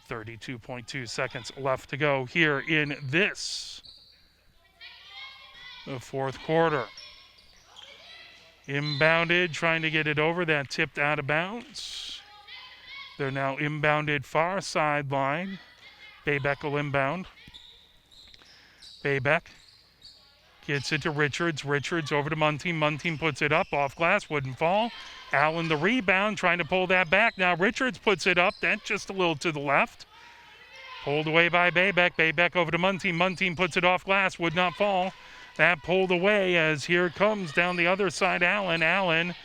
32.2 seconds left to go here in the fourth quarter. Inbounded, trying to get it over. That tipped out of bounds. They're now inbounded far sideline. Baybeck will inbound. Baybeck gets it to Richards. Richards over to Muntean. Muntean puts it up off glass. Wouldn't fall. Allen the rebound, trying to pull that back. Now Richards puts it up. That's just a little to the left. Pulled away by Baybeck. Baybeck over to Muntean. Muntean puts it off glass. Would not fall. That pulled away as here comes down the other side Allen. Allen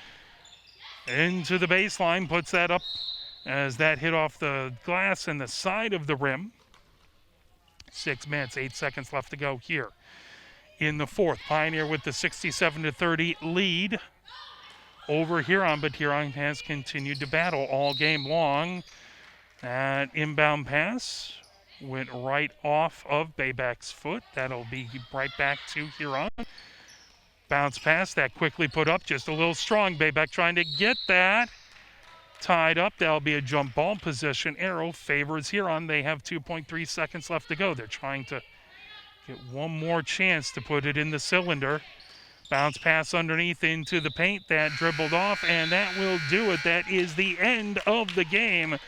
into the baseline. Puts that up as that hit off the glass and the side of the rim. 6 minutes, 8 seconds left to go here in the fourth. Pioneer with the 67-30 lead over Huron, but Huron has continued to battle all game long. That inbound pass went right off of Baybeck's foot. That'll be right back to Huron. Bounce pass, that quickly put up, just a little strong. Baybeck trying to get that. Tied up. That'll be a jump ball position. Arrow favors Huron. They have 2.3 seconds left to go. They're trying to get one more chance to put it in the cylinder. Bounce pass underneath into the paint. That dribbled off, and that will do it. That is the end of the game.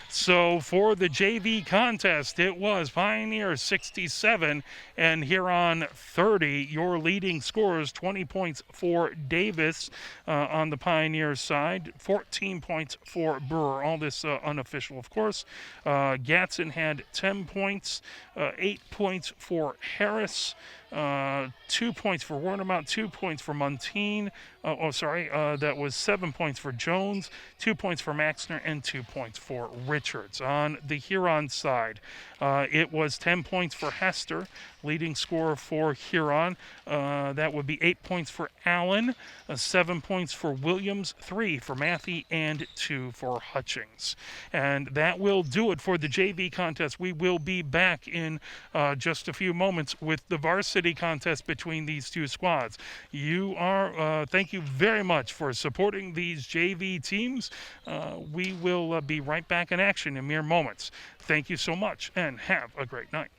So for the JV contest, it was Pioneer 67 and Huron 30. Your leading scorers, 20 points for Davis on the Pioneer side, 14 points for Brewer. All this unofficial, of course. Gatson had 10 points, 8 points for Harris, 2 points for Warnemount, 2 points for Muntean. That was 7 points for Jones, 2 points for Maxner, and 2 points for Richards. On the Huron side, it was 10 points for Hester, leading scorer for Huron. That would be 8 points for Allen, 7 points for Williams, 3 for Matthew, and 2 for Hutchings. And that will do it for the JV contest. We will be back in just a few moments with the varsity contest between these two squads. Thank you very much for supporting these JV teams. We will be right back in action in mere moments. Thank you so much and have a great night.